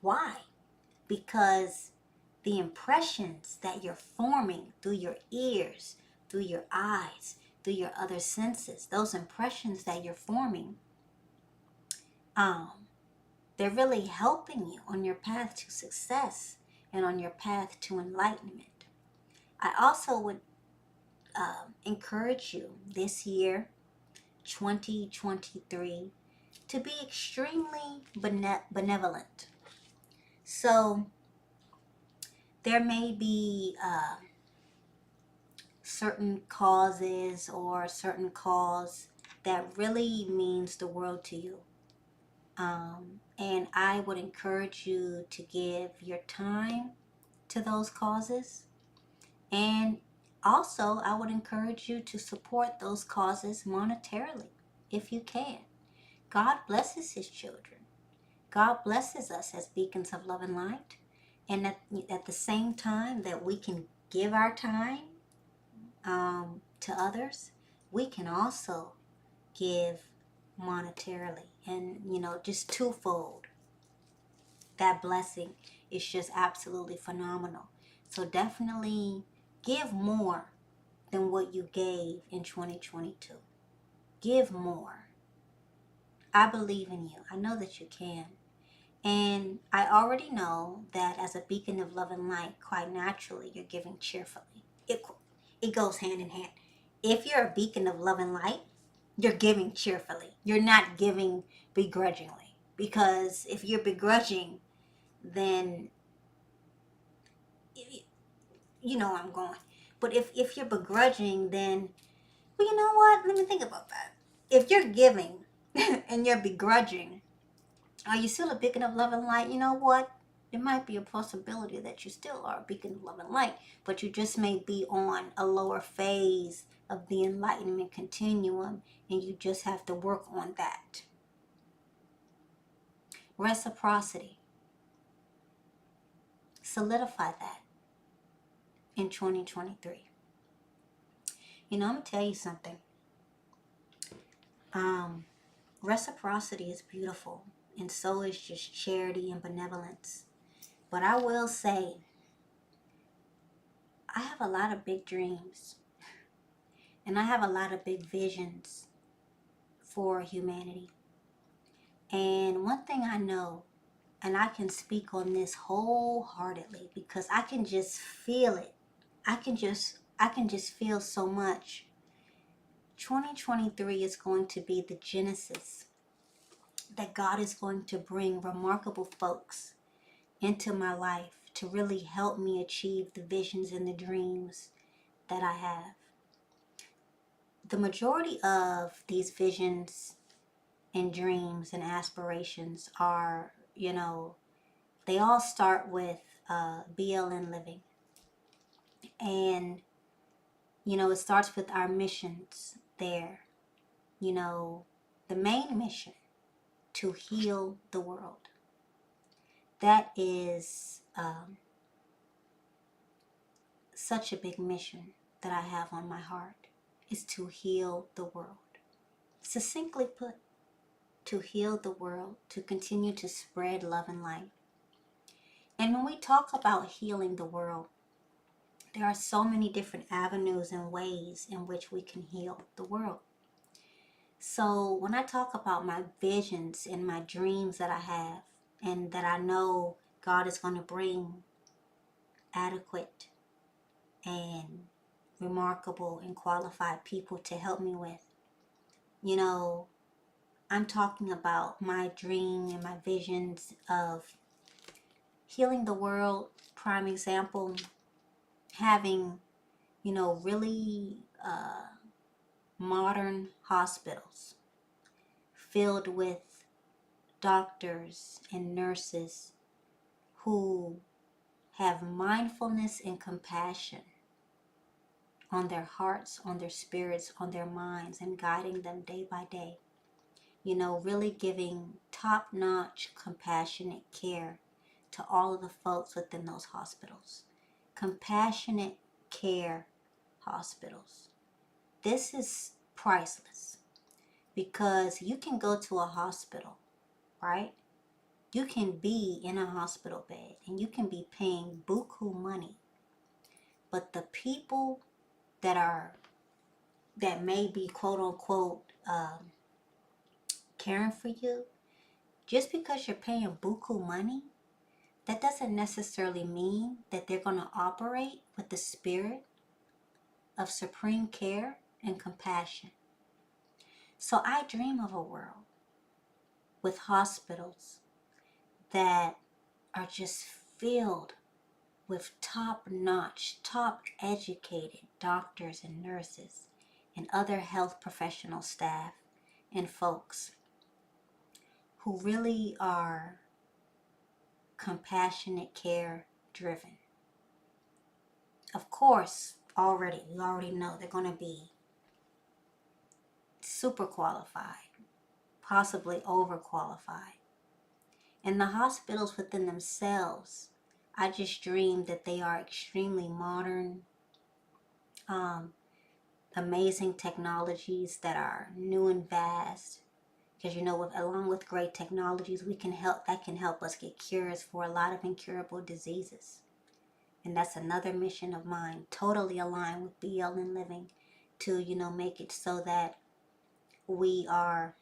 Speaker 1: Why? Because the impressions that you're forming through your ears, through your eyes, through your other senses, those impressions that you're forming, they're really helping you on your path to success and on your path to enlightenment. I also would encourage you this year, 2023, to be extremely benevolent. So there may be certain causes or certain cause that really means the world to you. And I would encourage you to give your time to those causes. And also, I would encourage you to support those causes monetarily, if you can. God blesses His children. God blesses us as beacons of love and light. And at the same time that we can give our time to others, we can also give monetarily. And, just twofold. That blessing is just absolutely phenomenal. So definitely give more than what you gave in 2022. Give more. I believe in you. I know that you can. And I already know that as a beacon of love and light, quite naturally, you're giving cheerfully. It goes hand in hand. If you're a beacon of love and light, You're giving cheerfully. You're not giving begrudgingly. Because if you're begrudging, then you know where I'm going. But if you're begrudging, then, well, you know what? Let me think about that. If you're giving and you're begrudging, are you still a beacon of love and light? You know what? It might be a possibility that you still are a beacon of love and light, but you just may be on a lower phase of the enlightenment continuum, and you just have to work on that. Reciprocity. Solidify that in 2023. You know, I'm going to tell you something. Reciprocity is beautiful, and so is just charity and benevolence. But I will say, I have a lot of big dreams, and I have a lot of big visions for humanity. And one thing I know, and I can speak on this wholeheartedly because I can just feel it. I can just feel so much. 2023 is going to be the genesis that God is going to bring remarkable folks into my life to really help me achieve the visions and the dreams that I have. The majority of these visions and dreams and aspirations are, they all start with BLN Living. And, it starts with our missions there. The main mission, to heal the world. That is such a big mission that I have on my heart, is to heal the world. Succinctly put, to heal the world, to continue to spread love and light. And when we talk about healing the world, there are so many different avenues and ways in which we can heal the world. So when I talk about my visions and my dreams that I have, and that I know God is going to bring adequate and remarkable and qualified people to help me with, I'm talking about my dream and my visions of healing the world. Prime example, having, really modern hospitals filled with doctors and nurses who have mindfulness and compassion on their hearts, on their spirits, on their minds, and guiding them day by day. Really giving top-notch, compassionate care to all of the folks within those hospitals. Compassionate care hospitals. This is priceless, because you can go to a hospital, right? You can be in a hospital bed and you can be paying buku money, but the people that may be quote unquote caring for you, just because you're paying buku money, that doesn't necessarily mean that they're going to operate with the spirit of supreme care and compassion. So I dream of a world with hospitals that are just filled with top-notch, top-educated doctors and nurses and other health professional staff and folks who really are compassionate care driven. Of course, we already know they're going to be super qualified, possibly overqualified. And the hospitals within themselves, I just dream that they are extremely modern, amazing technologies that are new and vast. Because along with great technologies, that can help us get cures for a lot of incurable diseases. And that's another mission of mine, totally aligned with BLN Living, to make it so that we are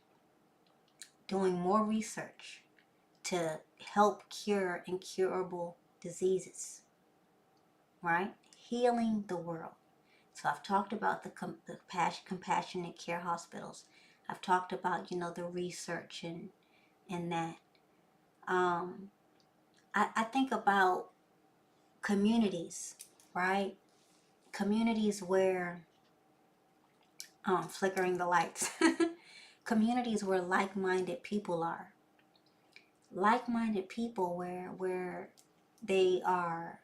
Speaker 1: doing more research to help cure incurable diseases, right? Healing the world. So I've talked about the compassionate care hospitals. I've talked about, the research and that. I think about communities, right? Communities where, flickering the lights, communities where like-minded people are. Like-minded people where they are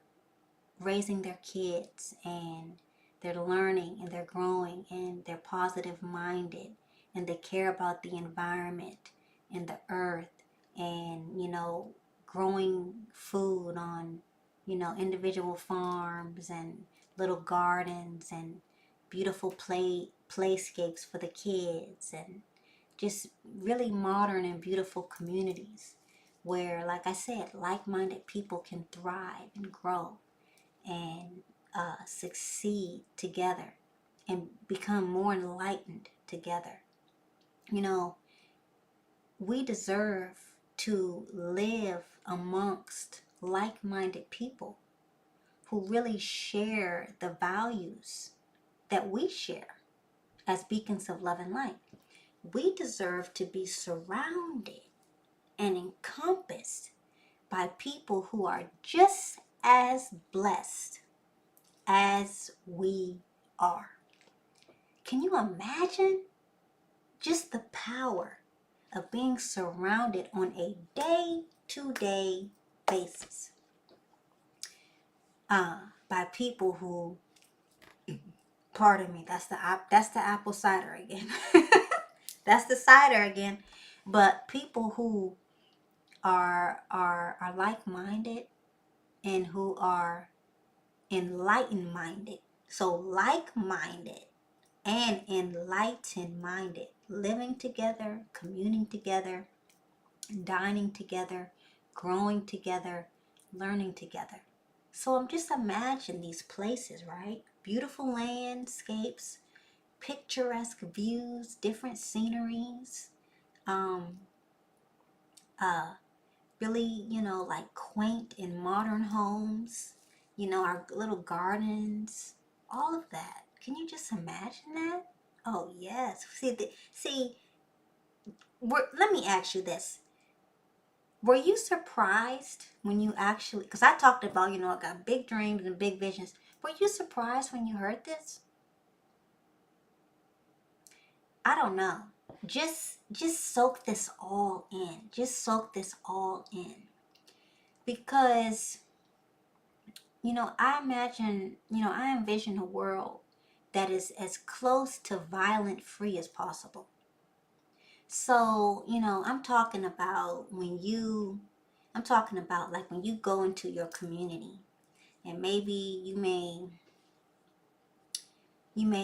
Speaker 1: raising their kids and they're learning and they're growing and they're positive minded and they care about the environment and the earth and growing food on individual farms and little gardens and beautiful playscapes for the kids and just really modern and beautiful communities where, like I said, like-minded people can thrive and grow and succeed together and become more enlightened together. We deserve to live amongst like-minded people who really share the values that we share as beacons of love and light. We deserve to be surrounded and encompassed by people who are just as blessed as we are. Can you imagine just the power of being surrounded on a day-to-day basis by people who, pardon me, that's the apple cider again. That's the cider again. But people who are like-minded and who are enlightened minded. So like-minded and enlightened minded, living together, communing together, dining together, growing together, learning together. So I'm just imagining these places, right? Beautiful landscapes, picturesque views, different sceneries, um, really, like quaint and modern homes, our little gardens, all of that. Can you just imagine that? Oh, yes. Let me ask you this. Were you surprised when you actually, because I talked about, I got big dreams and big visions. Were you surprised when you heard this? I don't know. Just soak this all in. Just soak this all in. Because, I imagine, I envision a world that is as close to violent free as possible. So, I'm talking about like when you go into your community and maybe you may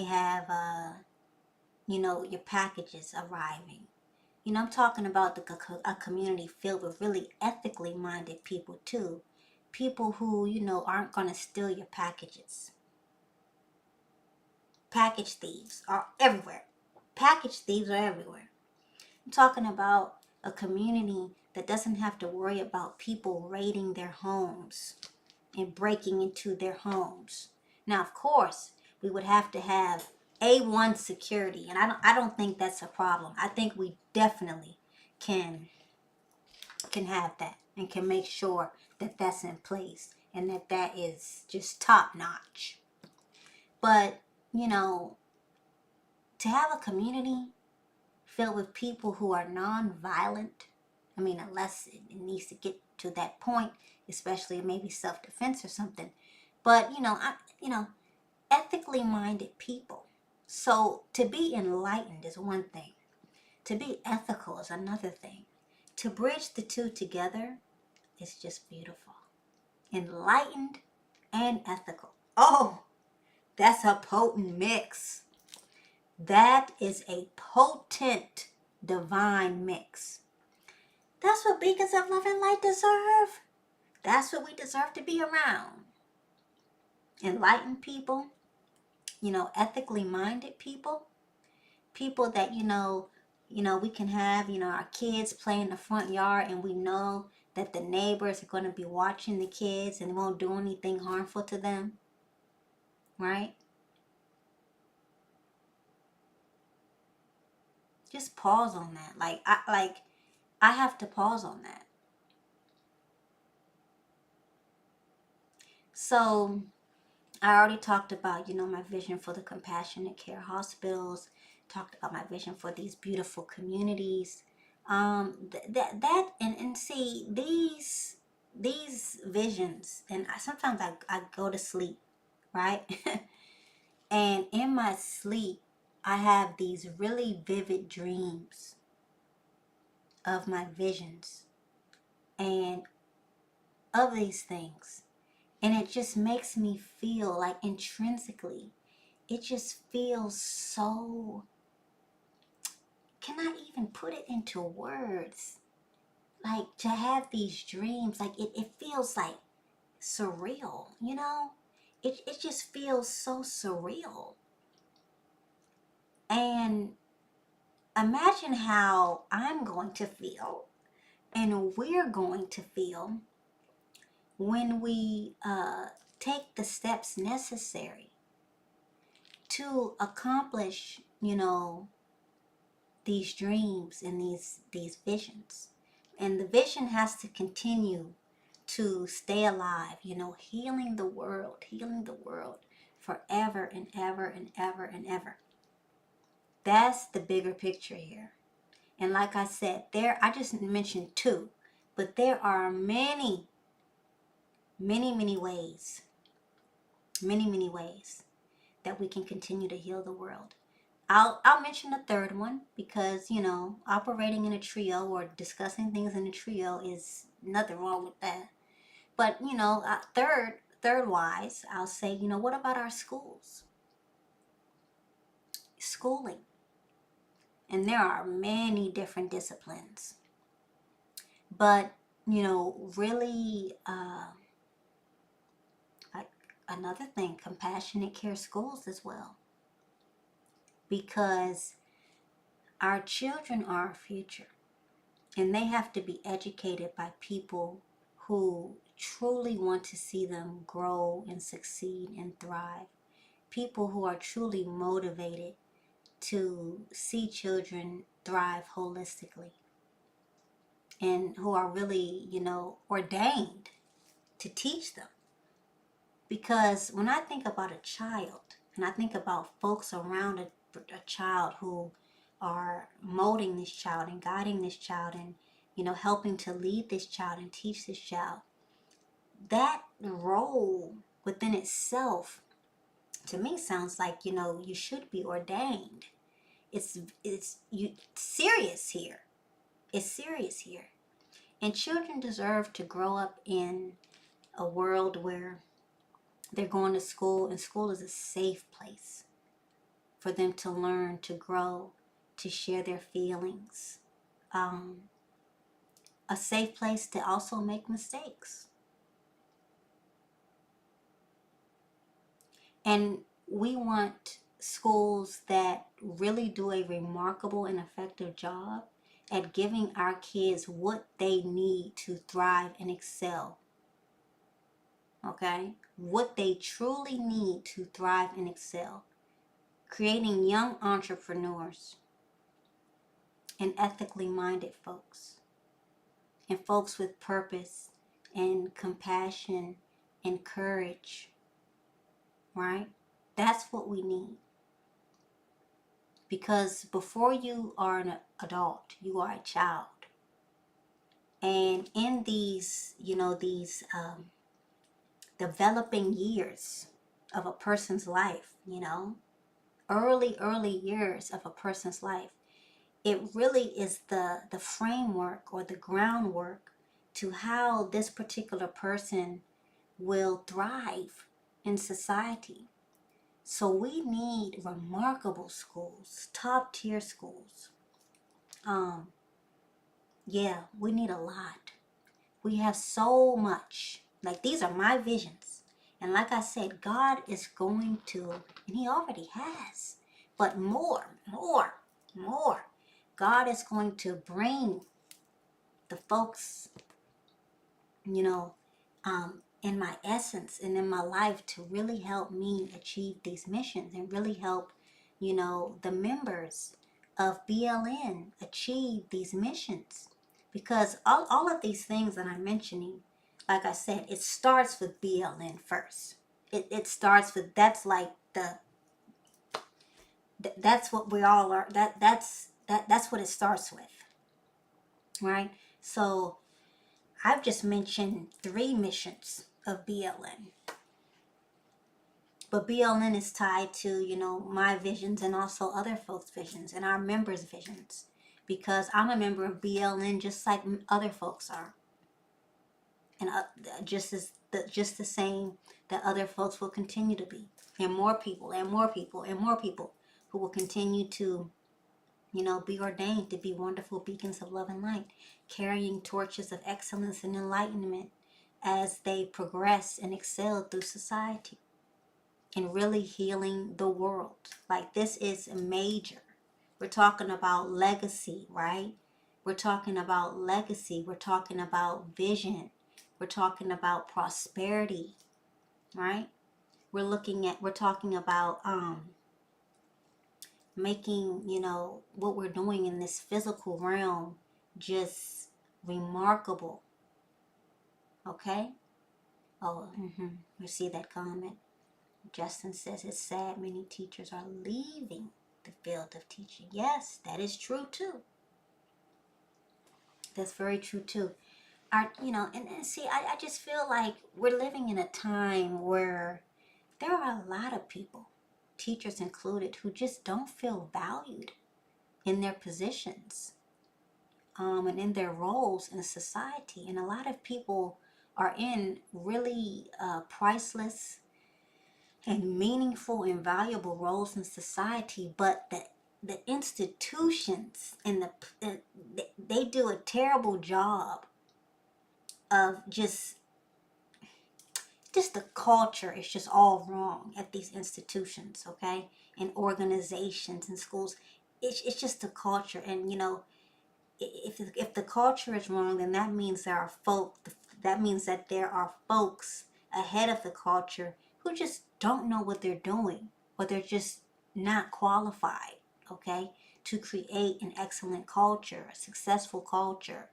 Speaker 1: have, your packages arriving. I'm talking about a community filled with really ethically minded people too. People who, aren't going to steal your packages. Package thieves are everywhere. Package thieves are everywhere. I'm talking about a community that doesn't have to worry about people raiding their homes and breaking into their homes. Now, of course, we would have to have A1 security, and I don't think that's a problem. I think we definitely can have that and can make sure that that's in place and that is just top notch. But, to have a community filled with people who are non-violent, unless it needs to get to that point, especially maybe self-defense or something. But, ethically minded people. So to be enlightened is one thing. To be ethical is another thing. To bridge the two together is just beautiful. Enlightened and ethical. Oh, that's a potent mix. That is a potent divine mix. That's what beacons of love and light deserve. That's what we deserve to be around. Enlightened people, ethically minded people, people that, we can have, our kids play in the front yard and we know that the neighbors are going to be watching the kids and won't do anything harmful to them, right? Just pause on that. I have to pause on that. So I already talked about, my vision for the compassionate care hospitals, talked about my vision for these beautiful communities. And see, these visions, and sometimes I go to sleep, right? And in my sleep, I have these really vivid dreams of my visions and of these things. And it just makes me feel like intrinsically, it just feels so, can I even put it into words? Like to have these dreams, like it feels like surreal, It just feels so surreal. And imagine how I'm going to feel and we're going to feel when we take the steps necessary to accomplish, these dreams and these visions. And the vision has to continue to stay alive, healing the world forever and ever and ever and ever. That's the bigger picture here. And like I said, I just mentioned two, but there are many, many, many ways that we can continue to heal the world. I'll mention a third one because, operating in a trio or discussing things in a trio is nothing wrong with that. But, third wise, I'll say, what about our schools? Schooling. And there are many different disciplines. But, really, like another thing, compassionate care schools as well. Because our children are our future. And they have to be educated by people who truly want to see them grow and succeed and thrive. People who are truly motivated to see children thrive holistically. And who are really, ordained to teach them. Because when I think about a child, and I think about folks around a child who are molding this child and guiding this child and, helping to lead this child and teach this child, that role within itself, to me, sounds like, you should be ordained. It's serious here. It's serious here. And children deserve to grow up in a world where they're going to school, and school is a safe place for them to learn, to grow, to share their feelings. A safe place to also make mistakes. And we want schools that really do a remarkable and effective job at giving our kids what they need to thrive and excel. Okay? What they truly need to thrive and excel. Creating young entrepreneurs and ethically minded folks. And folks with purpose and compassion and courage. Right? That's what we need. Because before you are an adult, you are a child. And in these, developing years of a person's life, early years of a person's life, it really is the framework or the groundwork to how this particular person will thrive in society. So we need remarkable schools, top tier schools. Yeah, we need a lot. We have so much. Like, these are my visions. And like I said, God is going to, and He already has, but more. God is going to bring the folks, in my essence and in my life to really help me achieve these missions and really help, the members of BLN achieve these missions. Because all of these things that I'm mentioning, like I said, it starts with BLN first. It starts with, that's like that's what we all are, that's what it starts with, right? So I've just mentioned 3 missions of BLN. But BLN is tied to, my visions and also other folks' visions and our members' visions. Because I'm a member of BLN just like other folks are. And just the same that other folks will continue to be. And more people and more people and more people who will continue to, be ordained to be wonderful beacons of love and light, carrying torches of excellence and enlightenment as they progress and excel through society. And really healing the world. Like, this is major. We're talking about legacy, right? We're talking about legacy. We're talking about vision. We're talking about prosperity, right? We're talking about making, what we're doing in this physical realm just remarkable. Okay? Oh, we see that comment. Justin says it's sad many teachers are leaving the field of teaching. Yes, that is true too. That's very true too. And see, I just feel like we're living in a time where there are a lot of people, teachers included, who just don't feel valued in their positions, and in their roles in society. And a lot of people are in really priceless and meaningful and valuable roles in society, but the institutions and they do a terrible job of just the culture is just all wrong at these institutions, okay, and organizations and schools. It's just the culture. And if the culture is wrong, then that means there are folks ahead of the culture who just don't know what they're doing, or they're just not qualified, okay, to create an excellent culture, a successful culture,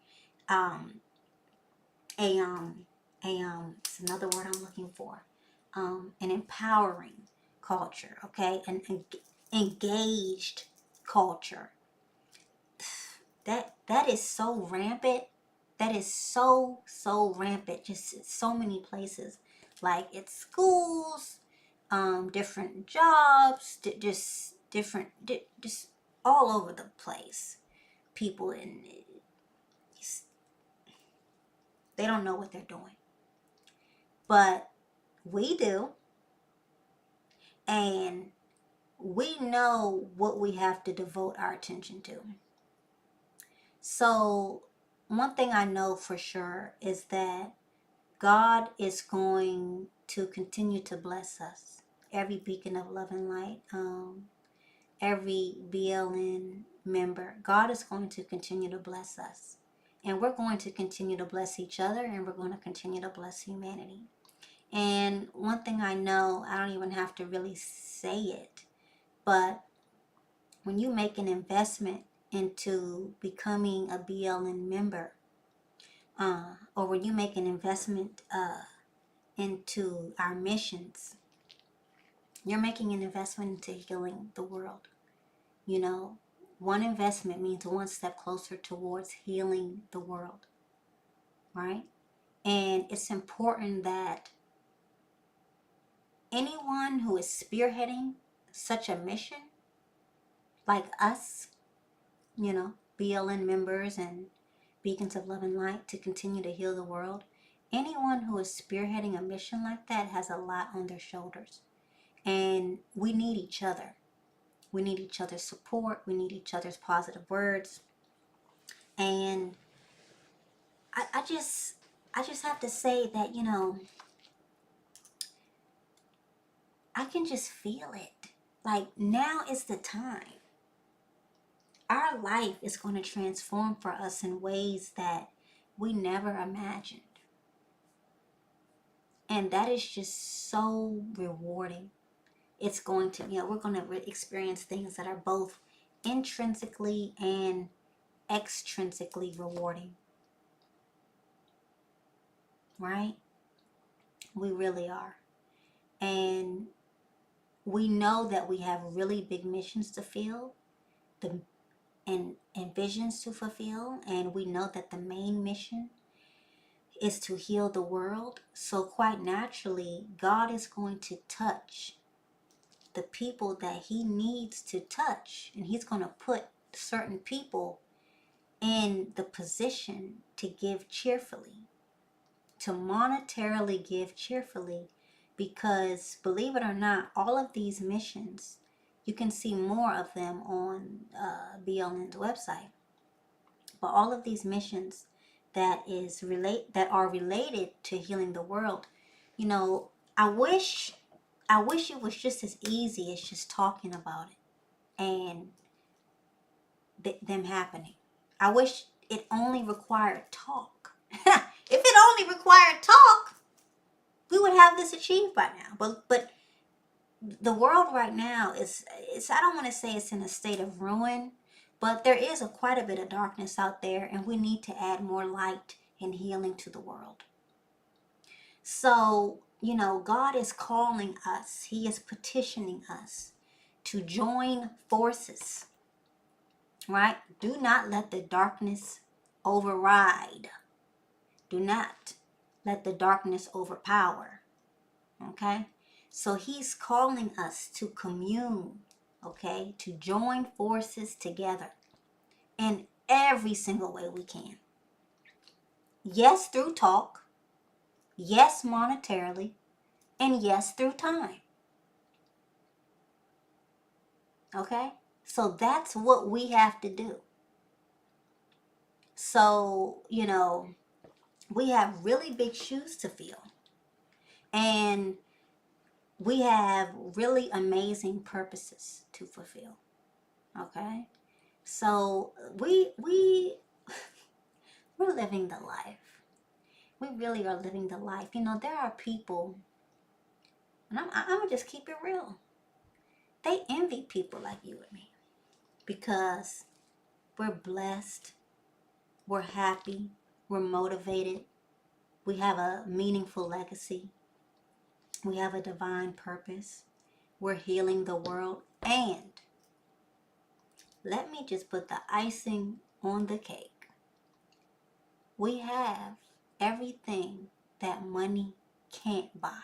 Speaker 1: it's another word I'm looking for, an empowering culture, okay, an engaged culture. That is so rampant. That is so rampant. Just so many places, like it's schools, different jobs, just different, just all over the place. People they don't know what they're doing, but we do, and we know what we have to devote our attention to. So one thing I know for sure is that God is going to continue to bless us. Every beacon of love and light, every BLN member, God is going to continue to bless us. And we're going to continue to bless each other, and we're going to continue to bless humanity. And one thing I know, I don't even have to really say it, but when you make an investment into becoming a BLN member, or when you make an investment into our missions, you're making an investment into healing the world. One investment means one step closer towards healing the world, right? And it's important that anyone who is spearheading such a mission, like us, BLN members and beacons of love and light to continue to heal the world, anyone who is spearheading a mission like that has a lot on their shoulders. And we need each other. We need each other's support. We need each other's positive words. And I just have to say that, I can just feel it. Like, now is the time. Our life is going to transform for us in ways that we never imagined. And that is just so rewarding. It's going to, we're going to experience things that are both intrinsically and extrinsically rewarding, right? We really are. And we know that we have really big missions to fill, the and visions to fulfill, and we know that the main mission is to heal the world. So quite naturally, God is going to touch the people that he needs to touch, and he's going to put certain people in the position to give cheerfully, to monetarily give cheerfully, because believe it or not, all of these missions, you can see more of them on BLN's website, but all of these missions that are related to healing the world, you know, I wish it was just as easy as just talking about it and them happening. I wish it only required talk. If it only required talk, we would have this achieved by now. But the world right now is I don't want to say it's in a state of ruin, but there is quite a bit of darkness out there, and we need to add more light and healing to the world. So, you know, God is calling us. He is petitioning us to join forces, right? Do not let the darkness override. Do not let the darkness overpower, okay? So he's calling us to commune, okay? To join forces together in every single way we can. Yes, through talk. Yes, monetarily. And yes, through time. Okay? So that's what we have to do. So, you know, we have really big shoes to fill. And we have really amazing purposes to fulfill. Okay? So we're living the life. We really are living the life. You know, there are people, and I'm gonna just keep it real. They envy people like you and me because we're blessed, we're happy, we're motivated, we have a meaningful legacy, we have a divine purpose, we're healing the world, and let me just put the icing on the cake. We have everything that money can't buy.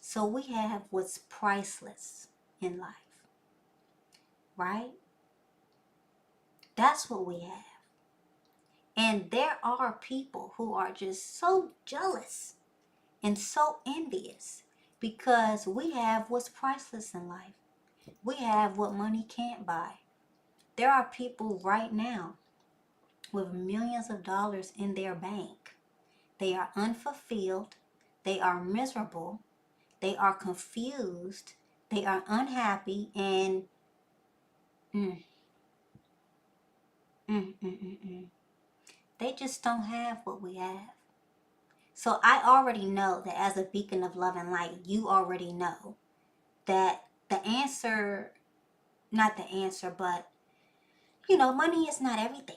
Speaker 1: So we have what's priceless in life, right? That's what we have. And there are people who are just so jealous and so envious because we have what's priceless in life. We have what money can't buy. There are people right now with millions of dollars in their bank. They are unfulfilled. They are miserable. They are confused. They are unhappy. And they just don't have what we have. So I already know that as a beacon of love and light, you already know that the answer, not the answer, but, you know, money is not everything.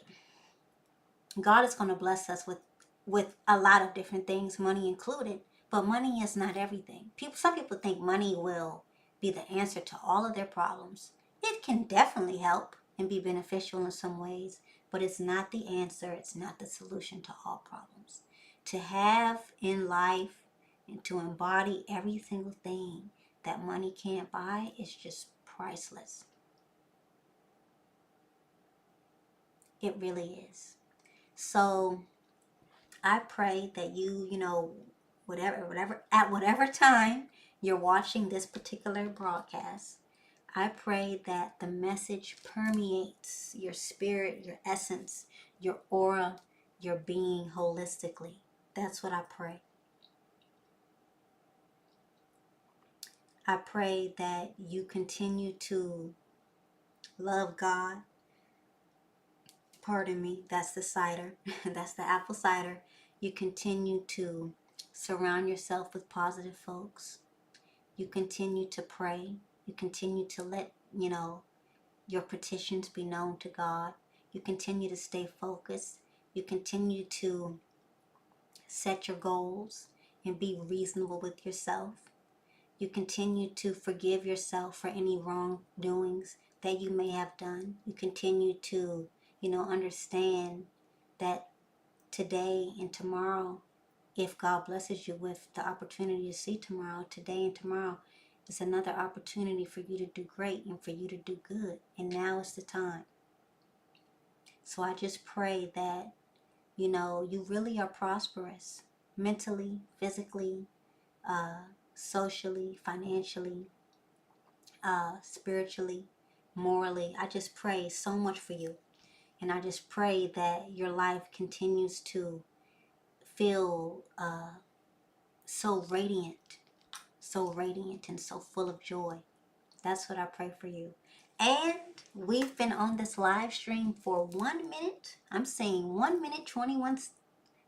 Speaker 1: God is going to bless us with a lot of different things, money included, but money is not everything. Some people think money will be the answer to all of their problems. It can definitely help and be beneficial in some ways, but it's not the answer. It's not the solution to all problems. To have in life and to embody every single thing that money can't buy is just priceless. It really is. So I pray that you know, at whatever time you're watching this particular broadcast, I pray that the message permeates your spirit, your essence, your aura, your being holistically. That's what I pray. I pray that you continue to love God. Pardon me, that's the cider. That's the apple cider. You continue to surround yourself with positive folks. You continue to pray. You continue to let, you know, your petitions be known to God. You continue to stay focused. You continue to set your goals and be reasonable with yourself. You continue to forgive yourself for any wrongdoings that you may have done. You continue to, understand that today and tomorrow, if God blesses you with the opportunity to see tomorrow, today and tomorrow is another opportunity for you to do great and for you to do good. And now is the time. So I just pray that, you really are prosperous mentally, physically, socially, financially, spiritually, morally. I just pray so much for you. And I just pray that your life continues to feel so radiant and so full of joy. That's what I pray for you. And we've been on this live stream for 1 minute. I'm saying 1 minute, 21,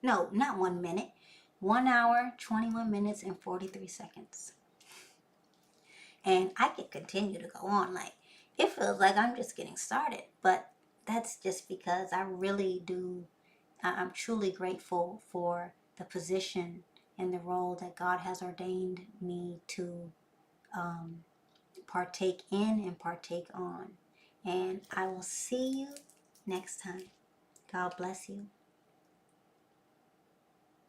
Speaker 1: no, not 1 minute, 1 hour, 21 minutes, and 43 seconds. And I could continue to go on. Like, it feels like I'm just getting started. But that's just because I really do, I'm truly grateful for the position and the role that God has ordained me to partake in and partake on. And I will see you next time. God bless you.